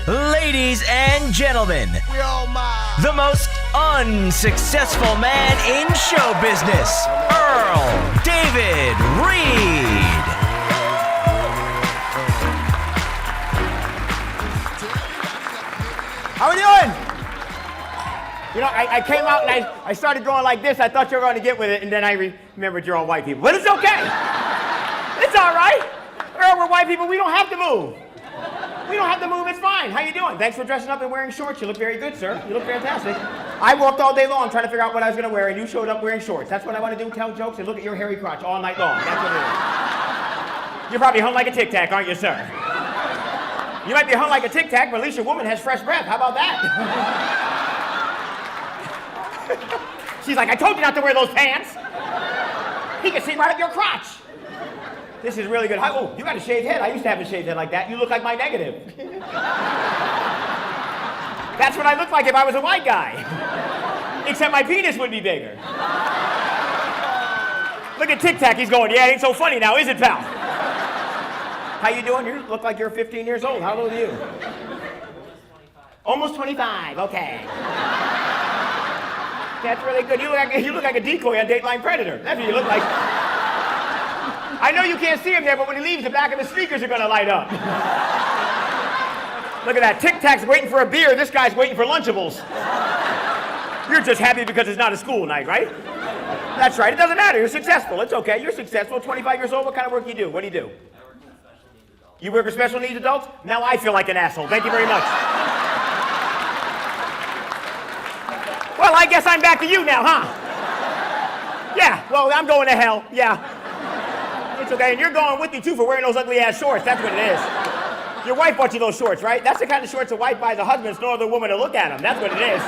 Ladies and gentlemen, the most unsuccessful man in show business, Earl David Reed. How we doing? You know, I came out and I started going like this. I thought you were going to get with it, and then I remembered you're all white people. But it's okay. It's all right. Earl, we're white people. We don't have to move. We don't have to move. It's fine. How you doing? Thanks for dressing up and wearing shorts. You look very good, sir. You look fantastic. I walked all day long trying to figure out what I was going to wear, and you showed up wearing shorts. That's what I want to do, tell jokes and look at your hairy crotch all night long. That's what it is. You're probably hung like a Tic Tac, aren't you, sir? You might be hung like a Tic Tac, but at least your woman has fresh breath. How about that? She's like, I told you not to wear those pants. He can see right up your crotch. This is really good. Oh, you got a shaved head. I used to have a shaved head like that. You look like my negative. That's what I look like if I was a white guy. Except my penis would be bigger. Look at Tic Tac. He's going, yeah, it ain't so funny now, is it, pal? How you doing? You look like you're 15 years old. How old are you? Almost 25. Okay. That's really good. You look like a decoy on Dateline Predator. That's what you look like. I know you can't see him there, but when he leaves, the back of his sneakers are going to light up. Look at that. Tic Tac's waiting for a beer. This guy's waiting for Lunchables. You're just happy because it's not a school night, right? That's right. It doesn't matter. You're successful. It's okay. You're successful. 25 years old. What kind of work do you do? What do you do? You work with special needs adults? Now I feel like an asshole. Thank you very much. Well, I guess I'm back to you now, huh? Yeah, well, I'm going to hell. Yeah. It's okay, and you're going with me, too, for wearing those ugly-ass shorts. That's what it is. Your wife bought you those shorts, right? That's the kind of shorts a wife buys a husband. There's no other woman to look at them. That's what it is.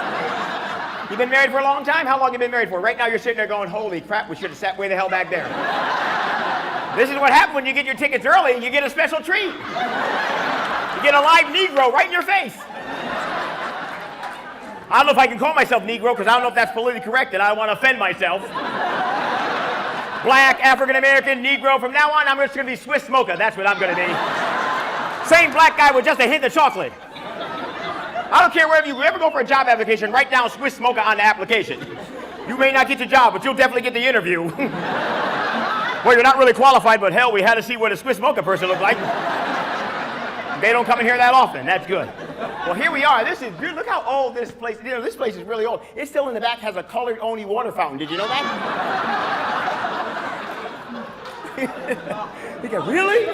You've been married for a long time? How long have you been married for? Right now you're sitting there going, holy crap, we should have sat way the hell back there. This is what happens when you get your tickets early. You get a special treat. You get a live Negro right in your face. I don't know if I can call myself Negro because I don't know if that's politically correct and I don't want to offend myself. Black, African-American, Negro. From now on, I'm just going to be Swiss Mocha. That's what I'm going to be. Same black guy with just a hint of chocolate. I don't care wherever you ever go for a job application, write down Swiss Mocha on the application. You may not get the job, but you'll definitely get the interview. Well, you're not really qualified, but hell, we had to see what a Swiss Mocha person looked like. They don't come in here that often. That's good. Well, here we are. This is good. Look how old this place is. You know, this place is really old. It still in the back has a colored-only water fountain. Did you know that? You go, really?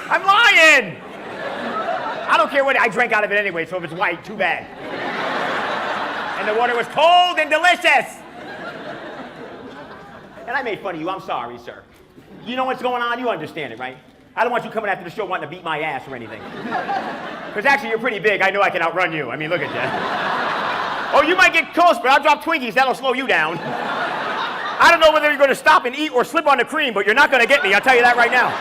I'm lying! I don't care what, I drank out of it anyway, so if it's white, too bad. And the water was cold and delicious! And I made fun of you, I'm sorry, sir. You know what's going on, you understand it, right? I don't want you coming after the show wanting to beat my ass or anything. Because actually, you're pretty big, I know I can outrun you. I mean, look at you. Oh, you might get close, but I'll drop Twinkies, that'll slow you down. I don't know whether you're going to stop and eat or slip on the cream, but you're not going to get me, I'll tell you that right now.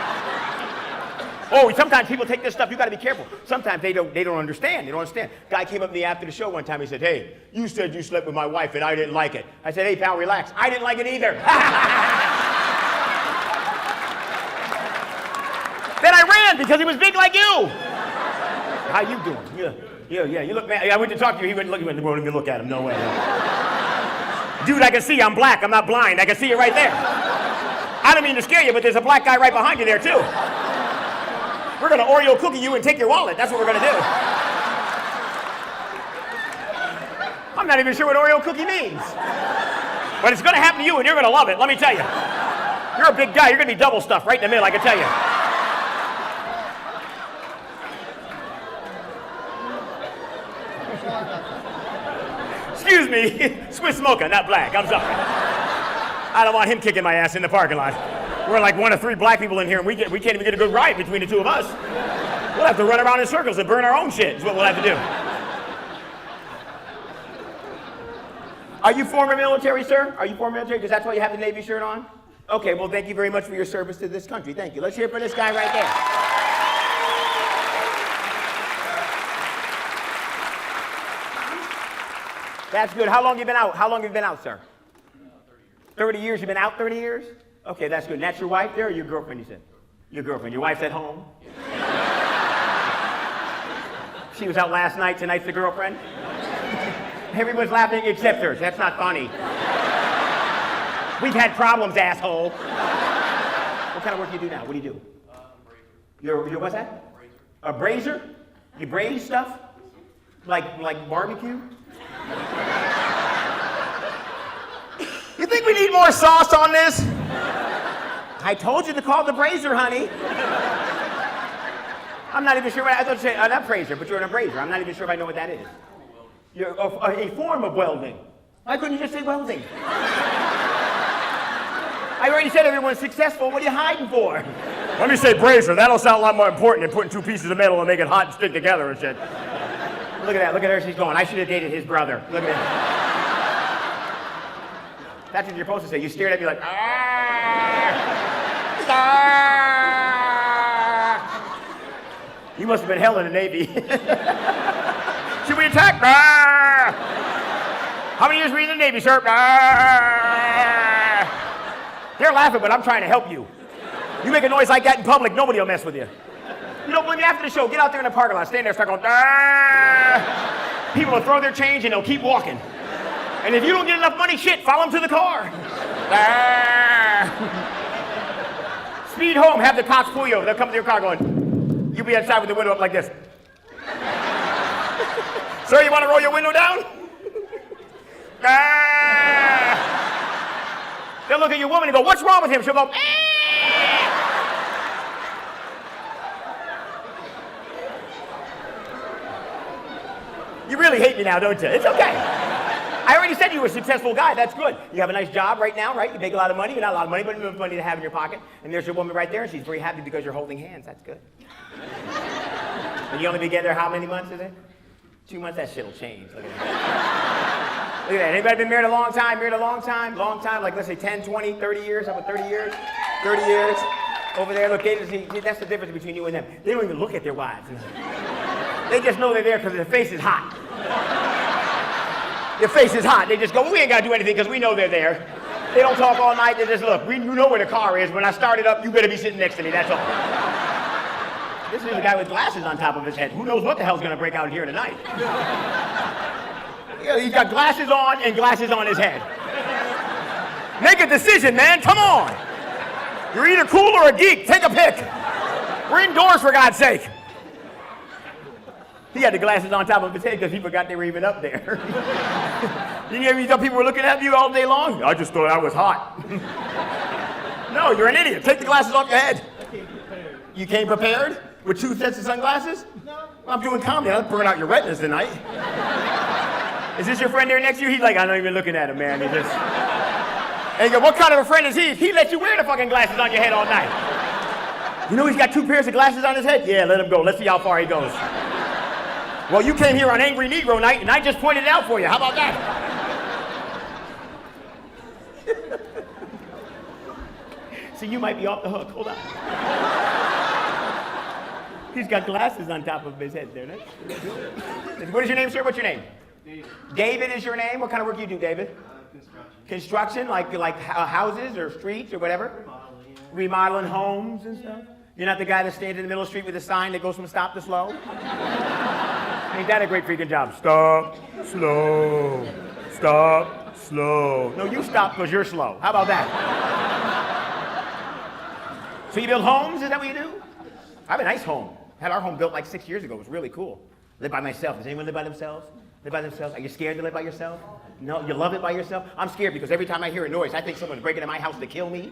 Oh, sometimes people take this stuff, you got to be careful. Sometimes they don't understand, they don't understand. Guy came up to me after the show one time, he said, hey, you said you slept with my wife and I didn't like it. I said, hey, pal, relax. I didn't like it either. Then I ran because he was big like you. How you doing? Yeah, you look, man, I went to talk to you, he wouldn't let me look at him, no way. Dude, I can see you. I'm black. I'm not blind. I can see you right there. I don't mean to scare you, but there's a black guy right behind you there, too. We're going to Oreo cookie you and take your wallet. That's what we're going to do. I'm not even sure what Oreo cookie means. But it's going to happen to you, and you're going to love it, let me tell you. You're a big guy. You're going to be double stuffed right in the middle, I can tell you. Excuse me, Swiss Mocha, not black. I'm sorry. I don't want him kicking my ass in the parking lot. We're like one of 3 black people in here, and we can't even get a good ride between the 2 of us. We'll have to run around in circles and burn our own shit, is what we'll have to do. Are you former military, sir? Are you former military? Because that's why you have the Navy shirt on? Okay, well, thank you very much for your service to this country. Thank you. Let's hear it for this guy right there. That's good. How long have you been out? How long have you been out, sir? 30 years. 30 years? You've been out 30 years? Okay, that's good. And that's your wife there or your girlfriend, you said? Your girlfriend. Your wife's at home? She was out last night. Tonight's the girlfriend? Everyone's laughing except hers. That's not funny. We've had problems, asshole. What kind of work do you do now? What do you do? You're what's that? A braiser? You braise stuff? Like barbecue? You think we need more sauce on this? I told you to call the braiser, honey. I'm not even sure what I thought you said, not braiser, but you're an abraiser. I'm not even sure if I know what that is. You're a form of welding. Why couldn't you just say welding? I already said everyone's successful. What are you hiding for? Let me say braiser. That'll sound a lot more important than putting two pieces of metal and make it hot and stick together and shit. Look at that. Look at her. She's going. I should have dated his brother. Look at that. That's what you're supposed to say. You stared at me like, You must have been hell in the Navy. Should we attack? How many years were you in the Navy, sir? They're laughing, but I'm trying to help you. You make a noise like that in public, nobody will mess with you. You don't believe me? After the show, get out there in the parking lot, stand there, start going, People will throw their change and they'll keep walking. And if you don't get enough money, shit, follow them to the car. Speed home, have the cops pull you over. They'll come to your car going, you'll be outside with the window up like this. Sir, you want to roll your window down? They'll look at your woman and go, what's wrong with him? She'll go, You really hate me now, don't you? It's okay. I already said you were a successful guy. That's good. You have a nice job right now, right? You make a lot of money. You're not a lot of money, but enough money to have in your pocket. And there's your woman right there, and she's very happy because you're holding hands. That's good. And you only been together how many months, is it? 2 months? That shit'll change. Look at that. Look at that. Anybody been married a long time? Married a long time? Long time? Like, let's say 10, 20, 30 years? How about 30 years? 30 years? Over there, look, that's the difference between you and them. They don't even look at their wives. They just know they're there because their face is hot. Their face is hot. They just go, well, we ain't got to do anything because we know they're there. They don't talk all night. They just look. You know where the car is. When I start it up, you better be sitting next to me. That's all. This is a guy with glasses on top of his head. Who knows what the hell's going to break out here tonight? Yeah, he's got glasses on and glasses on his head. Make a decision, man. Come on. You're either cool or a geek. Take a pick. We're indoors, for God's sake. He had the glasses on top of his head because he forgot they were even up there. Didn't you ever thought people were looking at you all day long? I just thought I was hot. No, you're an idiot. Take the glasses off your head. You came prepared? With 2 sets of sunglasses? No. I'm doing comedy. I'll burn out your retinas tonight. Is this your friend there next to you? He's like, I'm not even looking at him, man. He just... And you go, what kind of a friend is he? He lets you wear the fucking glasses on your head all night. You know he's got 2 pairs of glasses on his head? Yeah, let him go. Let's see how far he goes. Well, you came here on Angry Negro Night, and I just pointed it out for you. How about that? See, you might be off the hook. Hold on. He's got glasses on top of his head there. What is your name, sir? What's your name? David. David is your name? What kind of work do you do, David? Construction. Construction? Like houses or streets or whatever? Remodeling. Remodeling homes and stuff? You're not the guy that stands in the middle of the street with a sign that goes from stop to slow? Ain't that a great freaking job? Stop, slow, stop, slow. No, you stop because you're slow. How about that? So you build homes? Is that what you do? I have a nice home. Had our home built like 6 years ago. It was really cool. Live by myself. Does anyone live by themselves? Live by themselves? Are you scared to live by yourself? No? You love it by yourself? I'm scared because every time I hear a noise, I think someone's breaking into my house to kill me.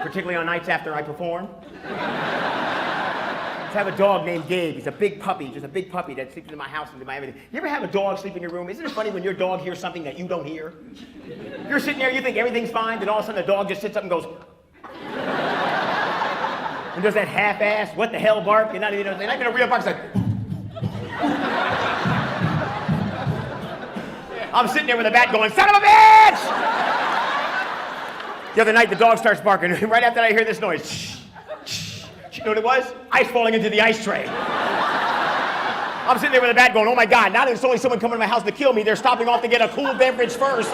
Particularly on nights after I perform. I have a dog named Gabe. He's a big puppy, just a big puppy that sleeps in my house and in my everything. You ever have a dog sleep in your room? Isn't it funny when your dog hears something that you don't hear? You're sitting there, you think everything's fine, then all of a sudden the dog just sits up and goes... and does that half-ass, what the hell bark? You're not even a real bark. It's like... I'm sitting there with a bat going, son of a bitch! The other night the dog starts barking. Right after I hear this noise, shh. You know what it was? Ice falling into the ice tray. I'm sitting there with a bat going, oh my God, now there's only someone coming to my house to kill me. They're stopping off to get a cool beverage first.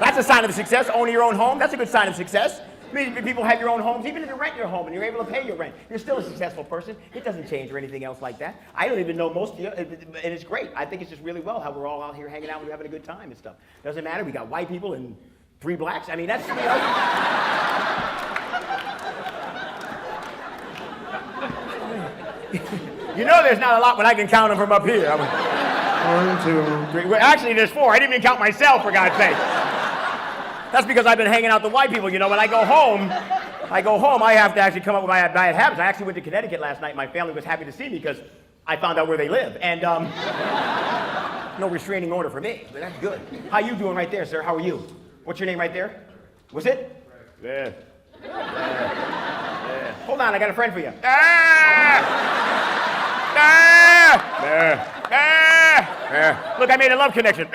That's a sign of success. Owning your own home, that's a good sign of success. I mean, if people have your own homes, even if you rent your home and you're able to pay your rent, you're still a successful person. It doesn't change or anything else like that. I don't even know most of you, and it's great. I think it's just really well how we're all out here hanging out and we're having a good time and stuff. Doesn't matter. We got white people and 3 blacks. I mean, that's, you know. You know there's not a lot when I can count them from up here. 1, 2, 3. Well, actually, there's 4. I didn't even count myself, for God's sake. That's because I've been hanging out with the white people. You know, when I go home, I have to actually come up with my bad habits. I actually went to Connecticut last night. My family was happy to see me because I found out where they live. And no restraining order for me, but that's good. How you doing right there, sir? How are you? What's your name right there? Was it? Yeah. Hold on, I got a friend for you. Look, I made a love connection.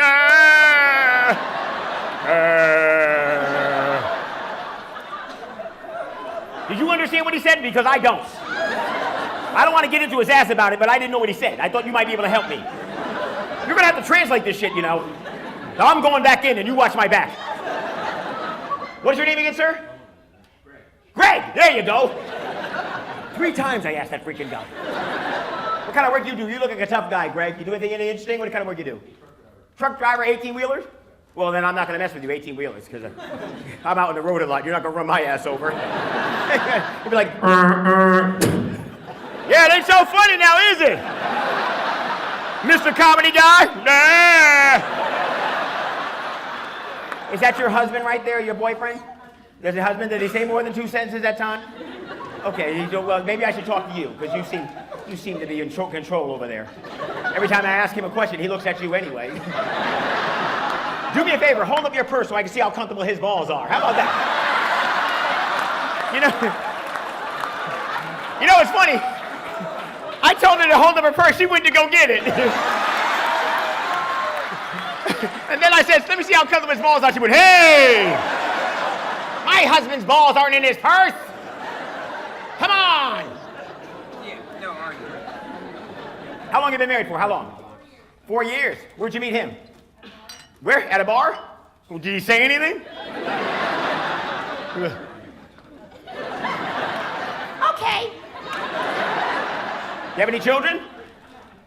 Did you understand what he said? Because I don't. I don't want to get into his ass about it, but I didn't know what he said. I thought you might be able to help me. You're going to have to translate this shit, you know. Now I'm going back in and you watch my back. What is your name again, sir? Greg. There you go. 3 times I asked that freaking guy. What kind of work do you do? You look like a tough guy, Greg. You do anything interesting? What kind of work you do? Truck driver, 18-wheelers? Well, then I'm not going to mess with you, 18-wheelers, because I'm out on the road a lot. You're not going to run my ass over. You'll be like, Yeah, it ain't so funny now, is it? Mr. Comedy Guy? Nah. Is that your husband right there, your boyfriend? There's a husband? Did he say more than 2 sentences that time? Okay, well, maybe I should talk to you, because you seem to be in control over there. Every time I ask him a question, he looks at you anyway. Do me a favor, hold up your purse so I can see how comfortable his balls are. How about that? You know what's funny? I told her to hold up her purse, she went to go get it. And then I said, let me see how comfortable his balls are. She went, hey! My husband's balls aren't in his purse. Come on! Yeah, no, aren't you? How long have you been married for? How long? 4 years. Where'd you meet him? Where? At a bar? Well, did he say anything? Okay. You have any children?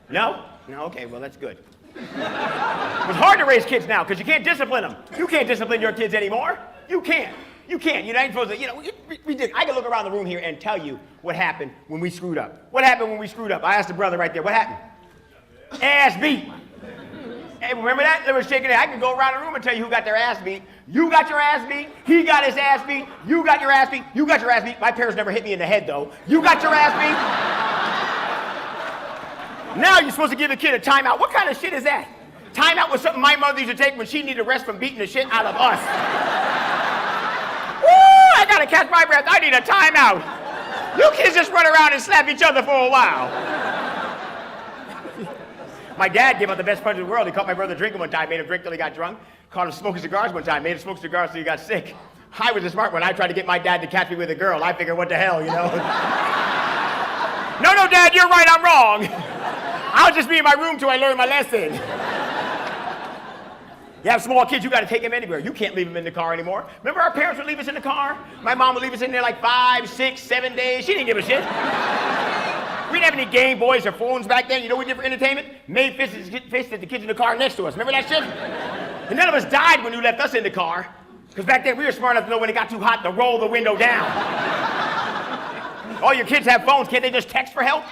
No? No, okay, well, that's good. It's hard to raise kids now because you can't discipline them. You can't discipline your kids anymore. You can't. You can't. You ain't supposed to, I can look around the room here and tell you what happened when we screwed up. What happened when we screwed up? I asked the brother right there, what happened? Ass beat. Hey, remember that? They were shaking it. I could go around the room and tell you who got their ass beat. You got your ass beat. He got his ass beat. You got your ass beat. You got your ass beat. My parents never hit me in the head, though. You got your ass beat. Now you're supposed to give a kid a timeout. What kind of shit is that? Timeout was something my mother used to take when she needed a rest from beating the shit out of us. Woo! I gotta catch my breath. I need a timeout. You kids just run around and slap each other for a while. My dad gave out the best punch in the world. He caught my brother drinking one time, made him drink till he got drunk. Caught him smoking cigars one time, made him smoke cigars till he got sick. I was a smart one. I tried to get my dad to catch me with a girl. I figured, what the hell, you know? No, Dad, you're right, I'm wrong. I'll just be in my room till I learn my lesson. You have small kids, you gotta take them anywhere. You can't leave them in the car anymore. Remember our parents would leave us in the car? My mom would leave us in there like 5, 6, 7 days. She didn't give a shit. We didn't have any Game Boys or phones back then. You know what we did for entertainment? Made fists at the kids in the car next to us. Remember that shit? And none of us died when you left us in the car. Because back then we were smart enough to know when it got too hot to roll the window down. All your kids have phones. Can't they just text for help?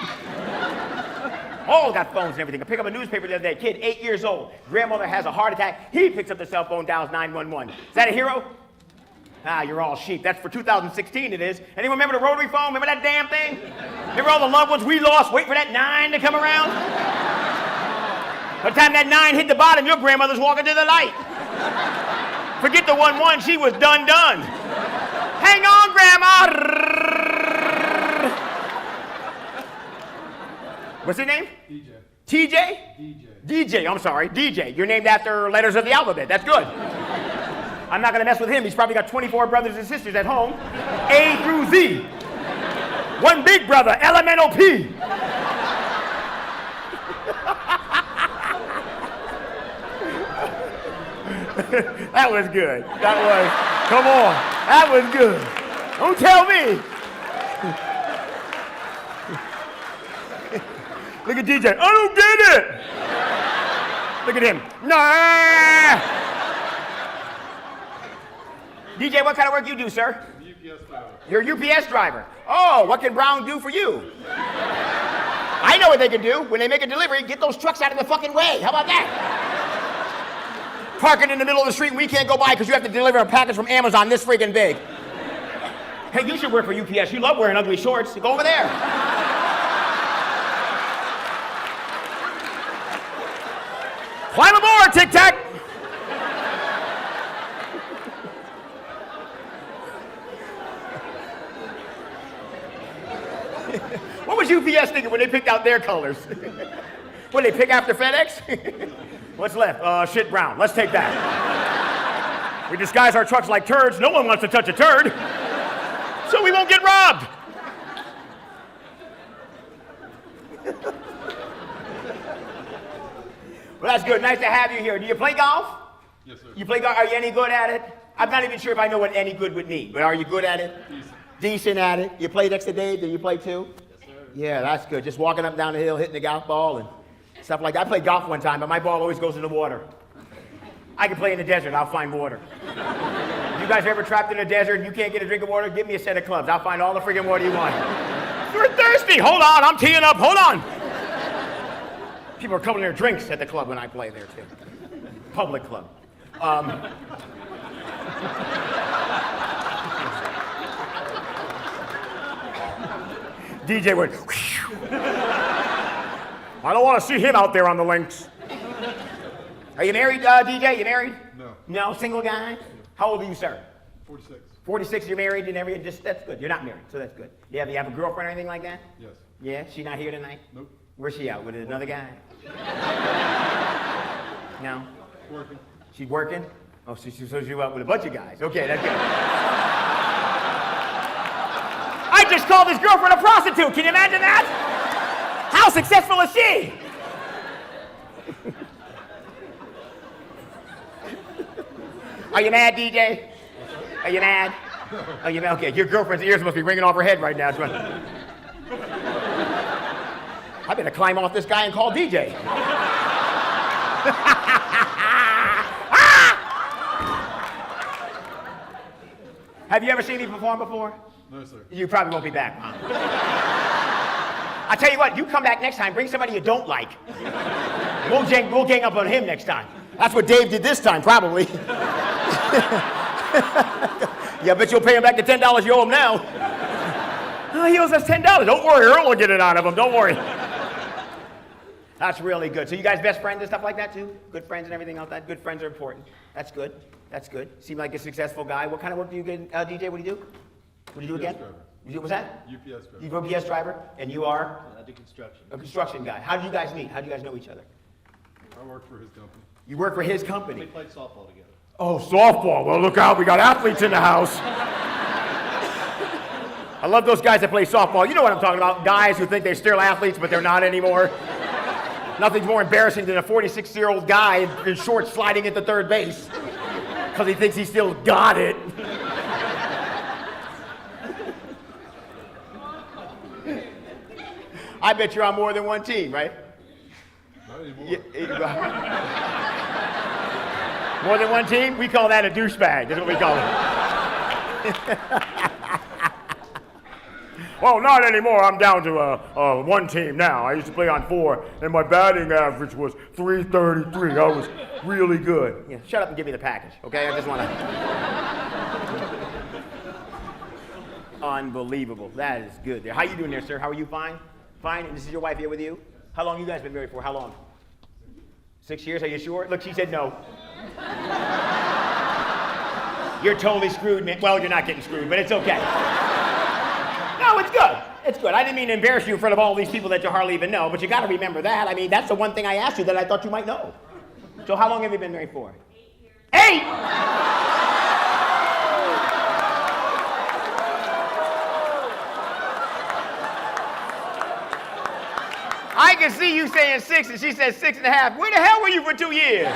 All got phones and everything. I picked up a newspaper the other day. Kid, 8 years old. Grandmother has a heart attack. He picks up the cell phone, dials 911. Is that a hero? Ah, you're all sheep. That's for 2016 it is. Anyone remember the rotary phone? Remember that damn thing? Remember all the loved ones we lost? Wait for that 9 to come around? By the time that 9 hit the bottom, your grandmother's walking to the light. Forget the 11, she was done. Hang on, Grandma. What's his name? DJ. TJ? DJ. DJ, I'm sorry, DJ. You're named after letters of the alphabet. That's good. I'm not gonna mess with him. He's probably got 24 brothers and sisters at home. A through Z. One big brother, elemental P. That was good. Come on. That was good. Don't tell me. Look at DJ. I don't get it. Look at him. Nah. DJ, what kind of work you do, sir? UPS driver. You're a UPS driver. Oh, what can Brown do for you? I know what they can do. When they make a delivery, get those trucks out of the fucking way. How about that? Parking in the middle of the street and we can't go by because you have to deliver a package from Amazon this freaking big. Hey, you should work for UPS. You love wearing ugly shorts. Go over there. Climb aboard, Tic Tac. What was UPS thinking when they picked out their colors? What, they pick after FedEx? What's left? Shit brown. Let's take that. We disguise our trucks like turds. No one wants to touch a turd. So we won't get robbed. Well, that's good. Nice to have you here. Do you play golf? Yes, sir. You play golf? Are you any good at it? I'm not even sure if I know what any good would mean, but are you good at it? Decent. Decent at it. You play next to Dave? Do you play too? Yes, sir. Yeah, that's good. Just walking up and down the hill, hitting the golf ball and stuff like that. I played golf one time, but my ball always goes in the water. I can play in the desert. I'll find water. You guys ever trapped in a desert and you can't get a drink of water? Give me a set of clubs. I'll find all the friggin' water you want. You're thirsty. Hold on. I'm teeing up. Hold on. People are coming their drinks at the club when I play there, too. Public club. DJ went, whew. I don't want to see him out there on the links. Are you married, DJ? You married? No. No, single guy? How old are you, sir? 46. 46, you're married and everything, that's good. You're not married, so that's good. You have a girlfriend or anything like that? Yes. Yeah, she not here tonight? Nope. Where's she out, with another guy? No? Working. She's working? Oh, so she's out with a bunch of guys. Okay, that's good. I just called his girlfriend a prostitute, can you imagine that? How successful is she? Are you mad, DJ? Are you mad? Are you mad? Okay, your girlfriend's ears must be ringing off her head right now. I better climb off this guy and call DJ. Have you ever seen me perform before? No, sir. You probably won't be back, huh? I tell you what, you come back next time, bring somebody you don't like. We'll gang up on him next time. That's what Dave did this time, probably. Yeah, I bet you'll pay him back the $10 you owe him now. Oh, he owes us $10. Don't worry, Earl will get it out of him. Don't worry. That's really good. So you guys best friends and stuff like that too? Good friends and everything like that? Good friends are important. That's good. That's good. Seem like a successful guy. What kind of work do you get, DJ? What do you do? What do you do again? driver. What's that? UPS driver. You're a UPS driver? And you are? I do construction. A construction guy. How did you guys meet? How do you guys know each other? I work for his company. You work for his We company. played softball together. Oh, softball. Well, look out. We got athletes in the house. I love those guys that play softball. You know what I'm talking about. Guys who think they're still athletes, but they're not anymore. Nothing's more embarrassing than a 46-year-old guy in shorts sliding into third base because he thinks he still got it. I bet you're on more than one team, right? Not anymore. More than one team? We call that a douchebag. That's what we call it. Well, not anymore. I'm down to one team now. I used to play on 4, and my batting average was .333. I was really good. Yeah, shut up and give me the package, okay? I just want to... Unbelievable. That is good there. How you doing there, sir? How are you? Fine? Fine? And this is your wife here with you? How long you guys been married for? How long? 6 years? Are you sure? Look, she said no. You're totally screwed, man. Well, you're not getting screwed, but it's okay. No, it's good. It's good. I didn't mean to embarrass you in front of all these people that you hardly even know, but you got to remember that. I mean, that's the one thing I asked you that I thought you might know. So how long have you been married for? 8 years. 8! I can see you saying 6 and she said 6.5. Where the hell were you for 2 years?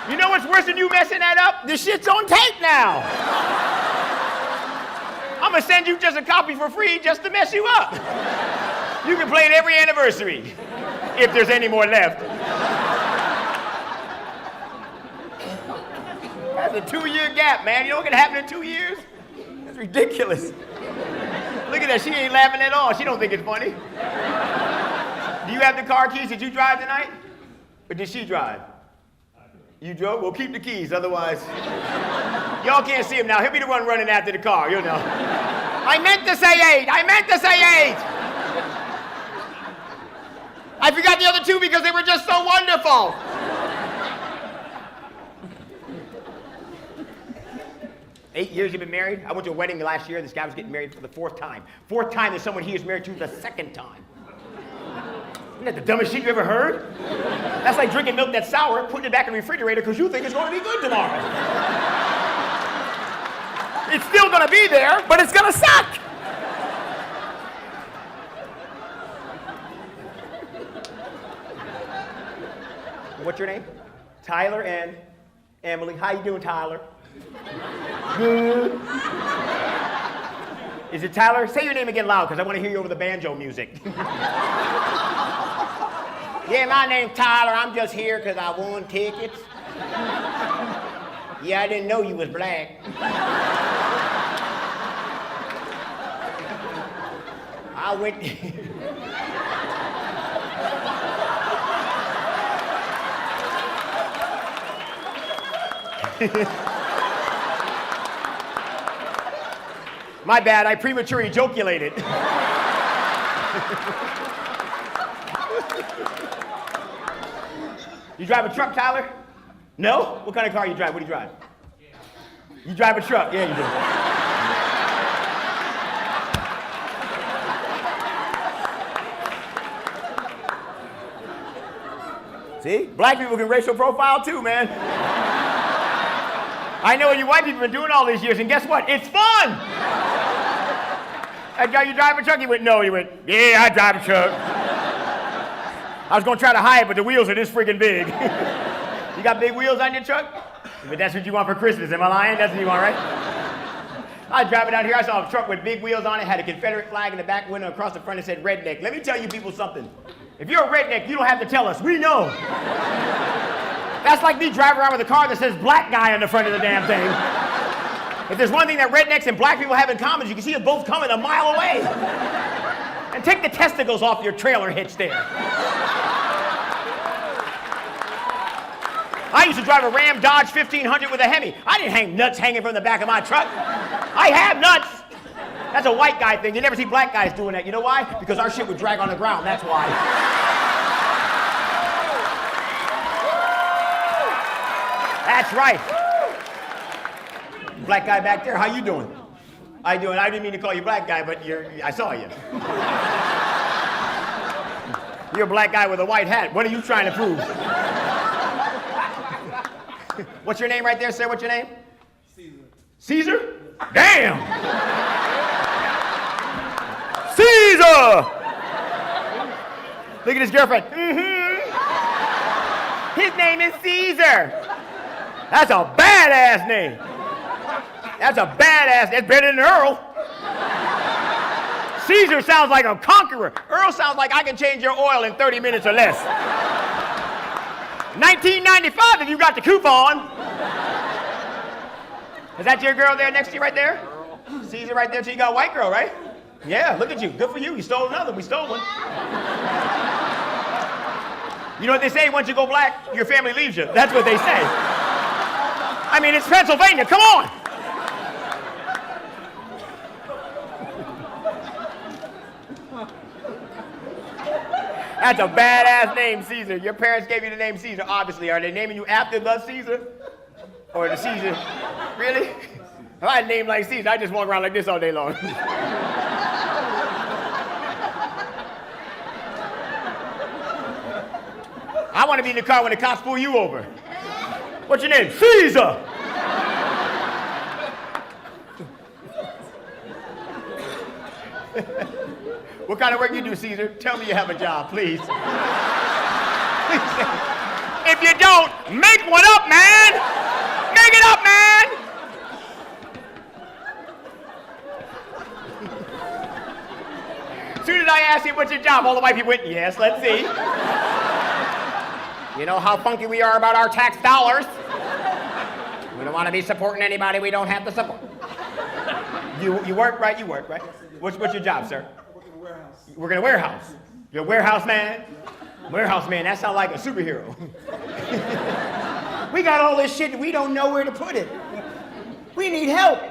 You know what's worse than you messing that up? The shit's on tape now. I'm gonna send you just a copy for free just to mess you up. You can play it every anniversary, if there's any more left. That's a 2-year gap, man. You know what can happen in 2 years? That's ridiculous. Look at that, she ain't laughing at all. She don't think it's funny. Do you have the car keys? Did you drive tonight? Or did she drive? You drove? Well, keep the keys, otherwise. Y'all can't see him now. He'll be the one running after the car, you'll know. I meant to say 8. I meant to say 8. I forgot the other 2 because they were just so wonderful. Eight years you've been married? I went to a wedding last year. This guy was getting married for the 4th time. 4th time that someone he is married to the 2nd time. Isn't that the dumbest shit you ever heard? That's like drinking milk that's sour, putting it back in the refrigerator because you think it's going to be good tomorrow. It's still going to be there, but it's going to suck. What's your name? Tyler and Emily. How you doing, Tyler? Good. Is it Tyler? Say your name again loud because I want to hear you over the banjo music. Yeah, my name's Tyler. I'm just here because I won tickets. Yeah, I didn't know you was black. I went... My bad, I prematurely ejaculated. You drive a truck, Tyler? No? What kind of car you drive? What do you drive? You drive a truck? Yeah, you do. See? Black people can racial profile too, man. I know you white people have been doing all these years, and guess what? It's fun! That guy, you drive a truck? He went, no. He went, yeah, I drive a truck. I was gonna try to hide, but the wheels are this freaking big. You got big wheels on your truck? But that's what you want for Christmas, am I lying? That's what you want, right? I was driving down here, I saw a truck with big wheels on it, had a Confederate flag in the back window across the front and said redneck. Let me tell you people something. If you're a redneck, you don't have to tell us, we know. That's like me driving around with a car that says black guy on the front of the damn thing. If there's one thing that rednecks and black people have in common, you can see us both coming a mile away. And take the testicles off your trailer hitch there. I used to drive a Ram Dodge 1500 with a Hemi. I didn't hang nuts hanging from the back of my truck. I have nuts. That's a white guy thing. You never see black guys doing that. You know why? Because our shit would drag on the ground. That's why. That's right. Black guy back there, how you doing? I didn't mean to call you black guy, but I saw you. You're a black guy with a white hat. What are you trying to prove? What's your name right there, sir? What's your name? Caesar. Caesar? Damn! Caesar! Look at his girlfriend. His name is Caesar. That's a badass name. That's better than Earl. Caesar sounds like a conqueror. Earl sounds like I can change your oil in 30 minutes or less. $19.95 if you got the coupon. Is that your girl there next to you right there? Caesar right there, so you got a white girl, right? Yeah, look at you. Good for you. You stole another. We stole one. You know what they say? Once you go black, your family leaves you. That's what they say. I mean, it's Pennsylvania. Come on. That's a badass name, Caesar. Your parents gave you the name Caesar, obviously. Are they naming you after the Caesar? Or the Caesar? Really? If I had a name like Caesar, I'd just walk around like this all day long. I want to be in the car when the cops pull you over. What's your name? Caesar! What kind of work you do, Caesar? Tell me you have a job, please. If you don't, make one up, man. Make it up, man. As soon as I asked him, what's your job, all the white people went, yes, let's see. You know how funky we are about our tax dollars. We don't want to be supporting anybody we don't have to support. You work, right? You work, right? What's your job, sir? I work in a warehouse. You work in a warehouse. You're a warehouse man? Warehouse man, that sounds like a superhero. We got all this shit and we don't know where to put it. We need help.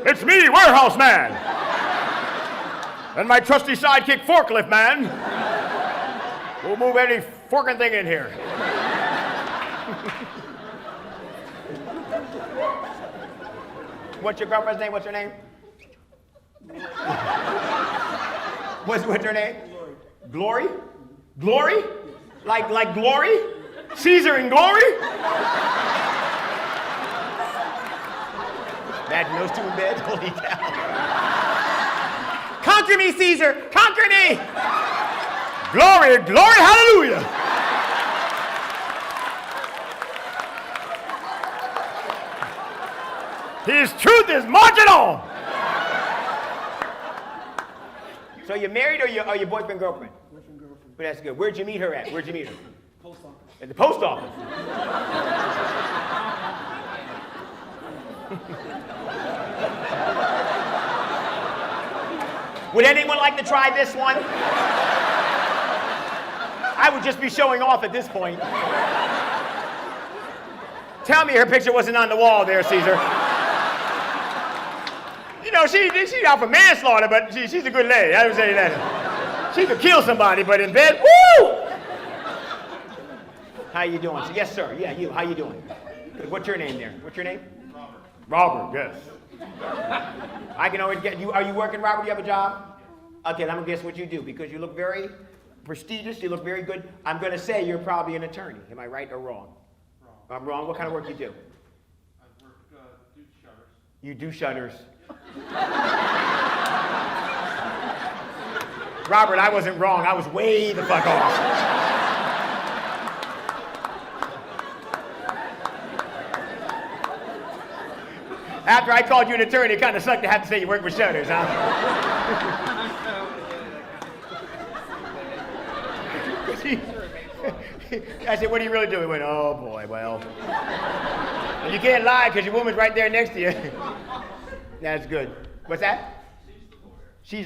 It's me, warehouse man. And my trusty sidekick, forklift man. We'll move any forking thing in here. What's your girlfriend's name? What's her name? What's her name? Glory. Glory? Like glory? Caesar and glory? Imagine those two in bed. Holy cow. Conquer me, Caesar! Conquer me! Glory, glory, hallelujah. His truth is marching on. So you're married or your boyfriend, girlfriend? Boyfriend, girlfriend. But that's good. Where'd you meet her at? Where'd you meet her? Post office. At the post office. Would anyone like to try this one? I would just be showing off at this point. Tell me her picture wasn't on the wall there, Caesar. You know, she's out for manslaughter, but she's a good lady. I would say that. She could kill somebody, but in bed, woo! How you doing? Yes, sir. Yeah, you. How you doing? Good. What's your name there? What's your name? Robert, yes. I can always get you. Are you working, Robert? Do you have a job? Okay, I'm gonna guess what you do because you look very prestigious. You look very good. I'm gonna say you're probably an attorney. Am I right or wrong? Wrong. I'm wrong. What kind of work do you do? I work, do shutters. You do shutters. Robert, I wasn't wrong. I was way the fuck off. After I called you an attorney, it kind of sucked to have to say you work with shutters, huh? I said, what are you really doing? He went, oh boy, well. And you can't lie because your woman's right there next to you. That's good. What's that?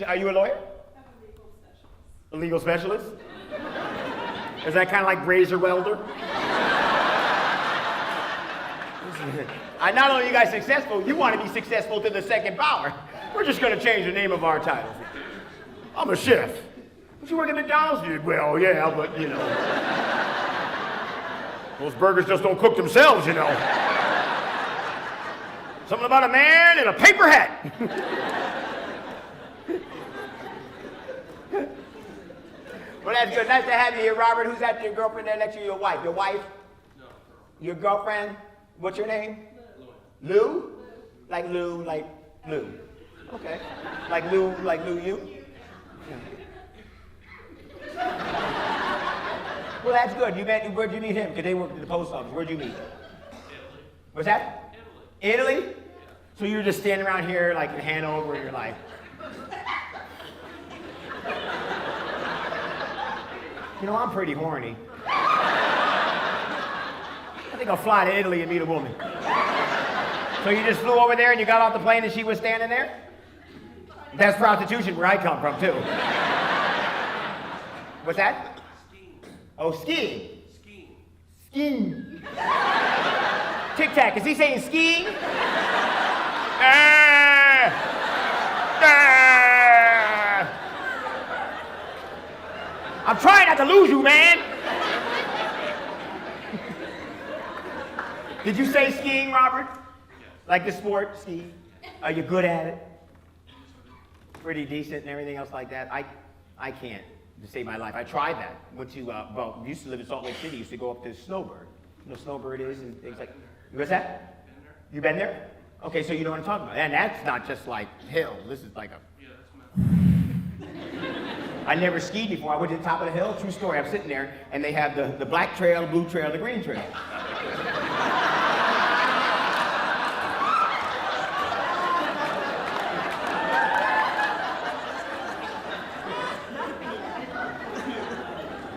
Are you a lawyer? A legal specialist? Is that kind of like razor welder? Not only are you guys successful, you want to be successful to the second power. We're just going to change the name of our titles. I'm a chef. Don't you work at McDonald's? Well, yeah, but you know. Those burgers just don't cook themselves, you know. Something about a man in a paper hat. Well, that's good. Nice to have you here, Robert. Who's after your girlfriend there next to you? Your wife? Your wife? No, girl. Your girlfriend? What's your name? Lou? Like Lou, like Lou. Okay. Like Lou you? Well, that's good. Where'd you meet him? Because they worked at the post office. Where'd you meet? Italy. What's that? Italy. Italy? So you were just standing around here like in Hanover and you're like, you know, I'm pretty horny. I think I'll fly to Italy and meet a woman. So you just flew over there and you got off the plane and she was standing there? That's prostitution where I come from, too. What's that? Skiing. Oh, skiing. Skiing. Skiing. Tic-tac, is he saying skiing? I'm trying not to lose you, man. Did you say skiing, Robert? Yes. Like the sport, skiing? Are you good at it? Pretty decent and everything else like that? I can't to save my life. I tried that. Went to, we used to live in Salt Lake City. Used to go up to Snowbird. You know what Snowbird is and things like. What's that? Been there? You been there? Okay, so you know what I'm talking about. And that's not just like hill. This is like a. Yeah, that's my. I never skied before. I went to the top of the hill, true story. I'm sitting there, and they have the black trail, the blue trail, the green trail.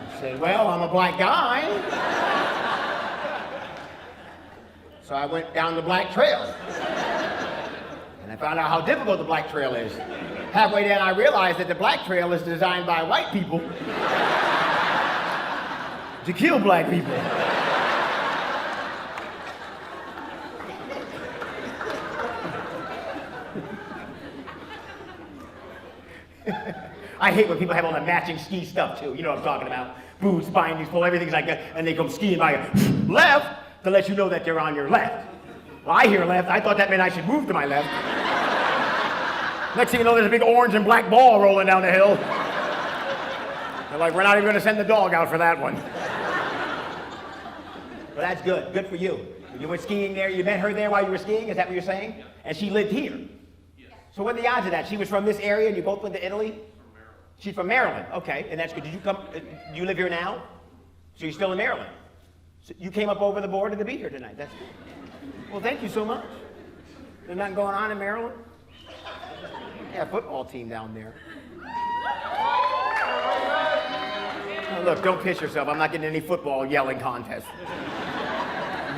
I said, well, I'm a black guy. So I went down the black trail. And I found out how difficult the black trail is. Halfway down, I realized that the black trail is designed by white people to kill black people. I hate when people have all the matching ski stuff too. You know what I'm talking about. Boots, bindings, full, everything's like that. And they come skiing by your left to let you know that they're on your left. Well, I hear left. I thought that meant I should move to my left. Next thing you know, there's a big orange and black ball rolling down the hill. They're like, we're not even going to send the dog out for that one. Well, that's good. Good for you. You went skiing there. You met her there while you were skiing? Is that what you're saying? Yep. And she lived here? Yes. So what are the odds of that? She was from this area and you both went to Italy? From Maryland. She's from Maryland. Okay, and that's good. Did you come, do you live here now? So you're still in Maryland? So you came up over the border to be here tonight. That's good. Well, thank you so much. There's nothing going on in Maryland? Yeah, football team down there. Oh, look, don't piss yourself. I'm not getting any football yelling contest.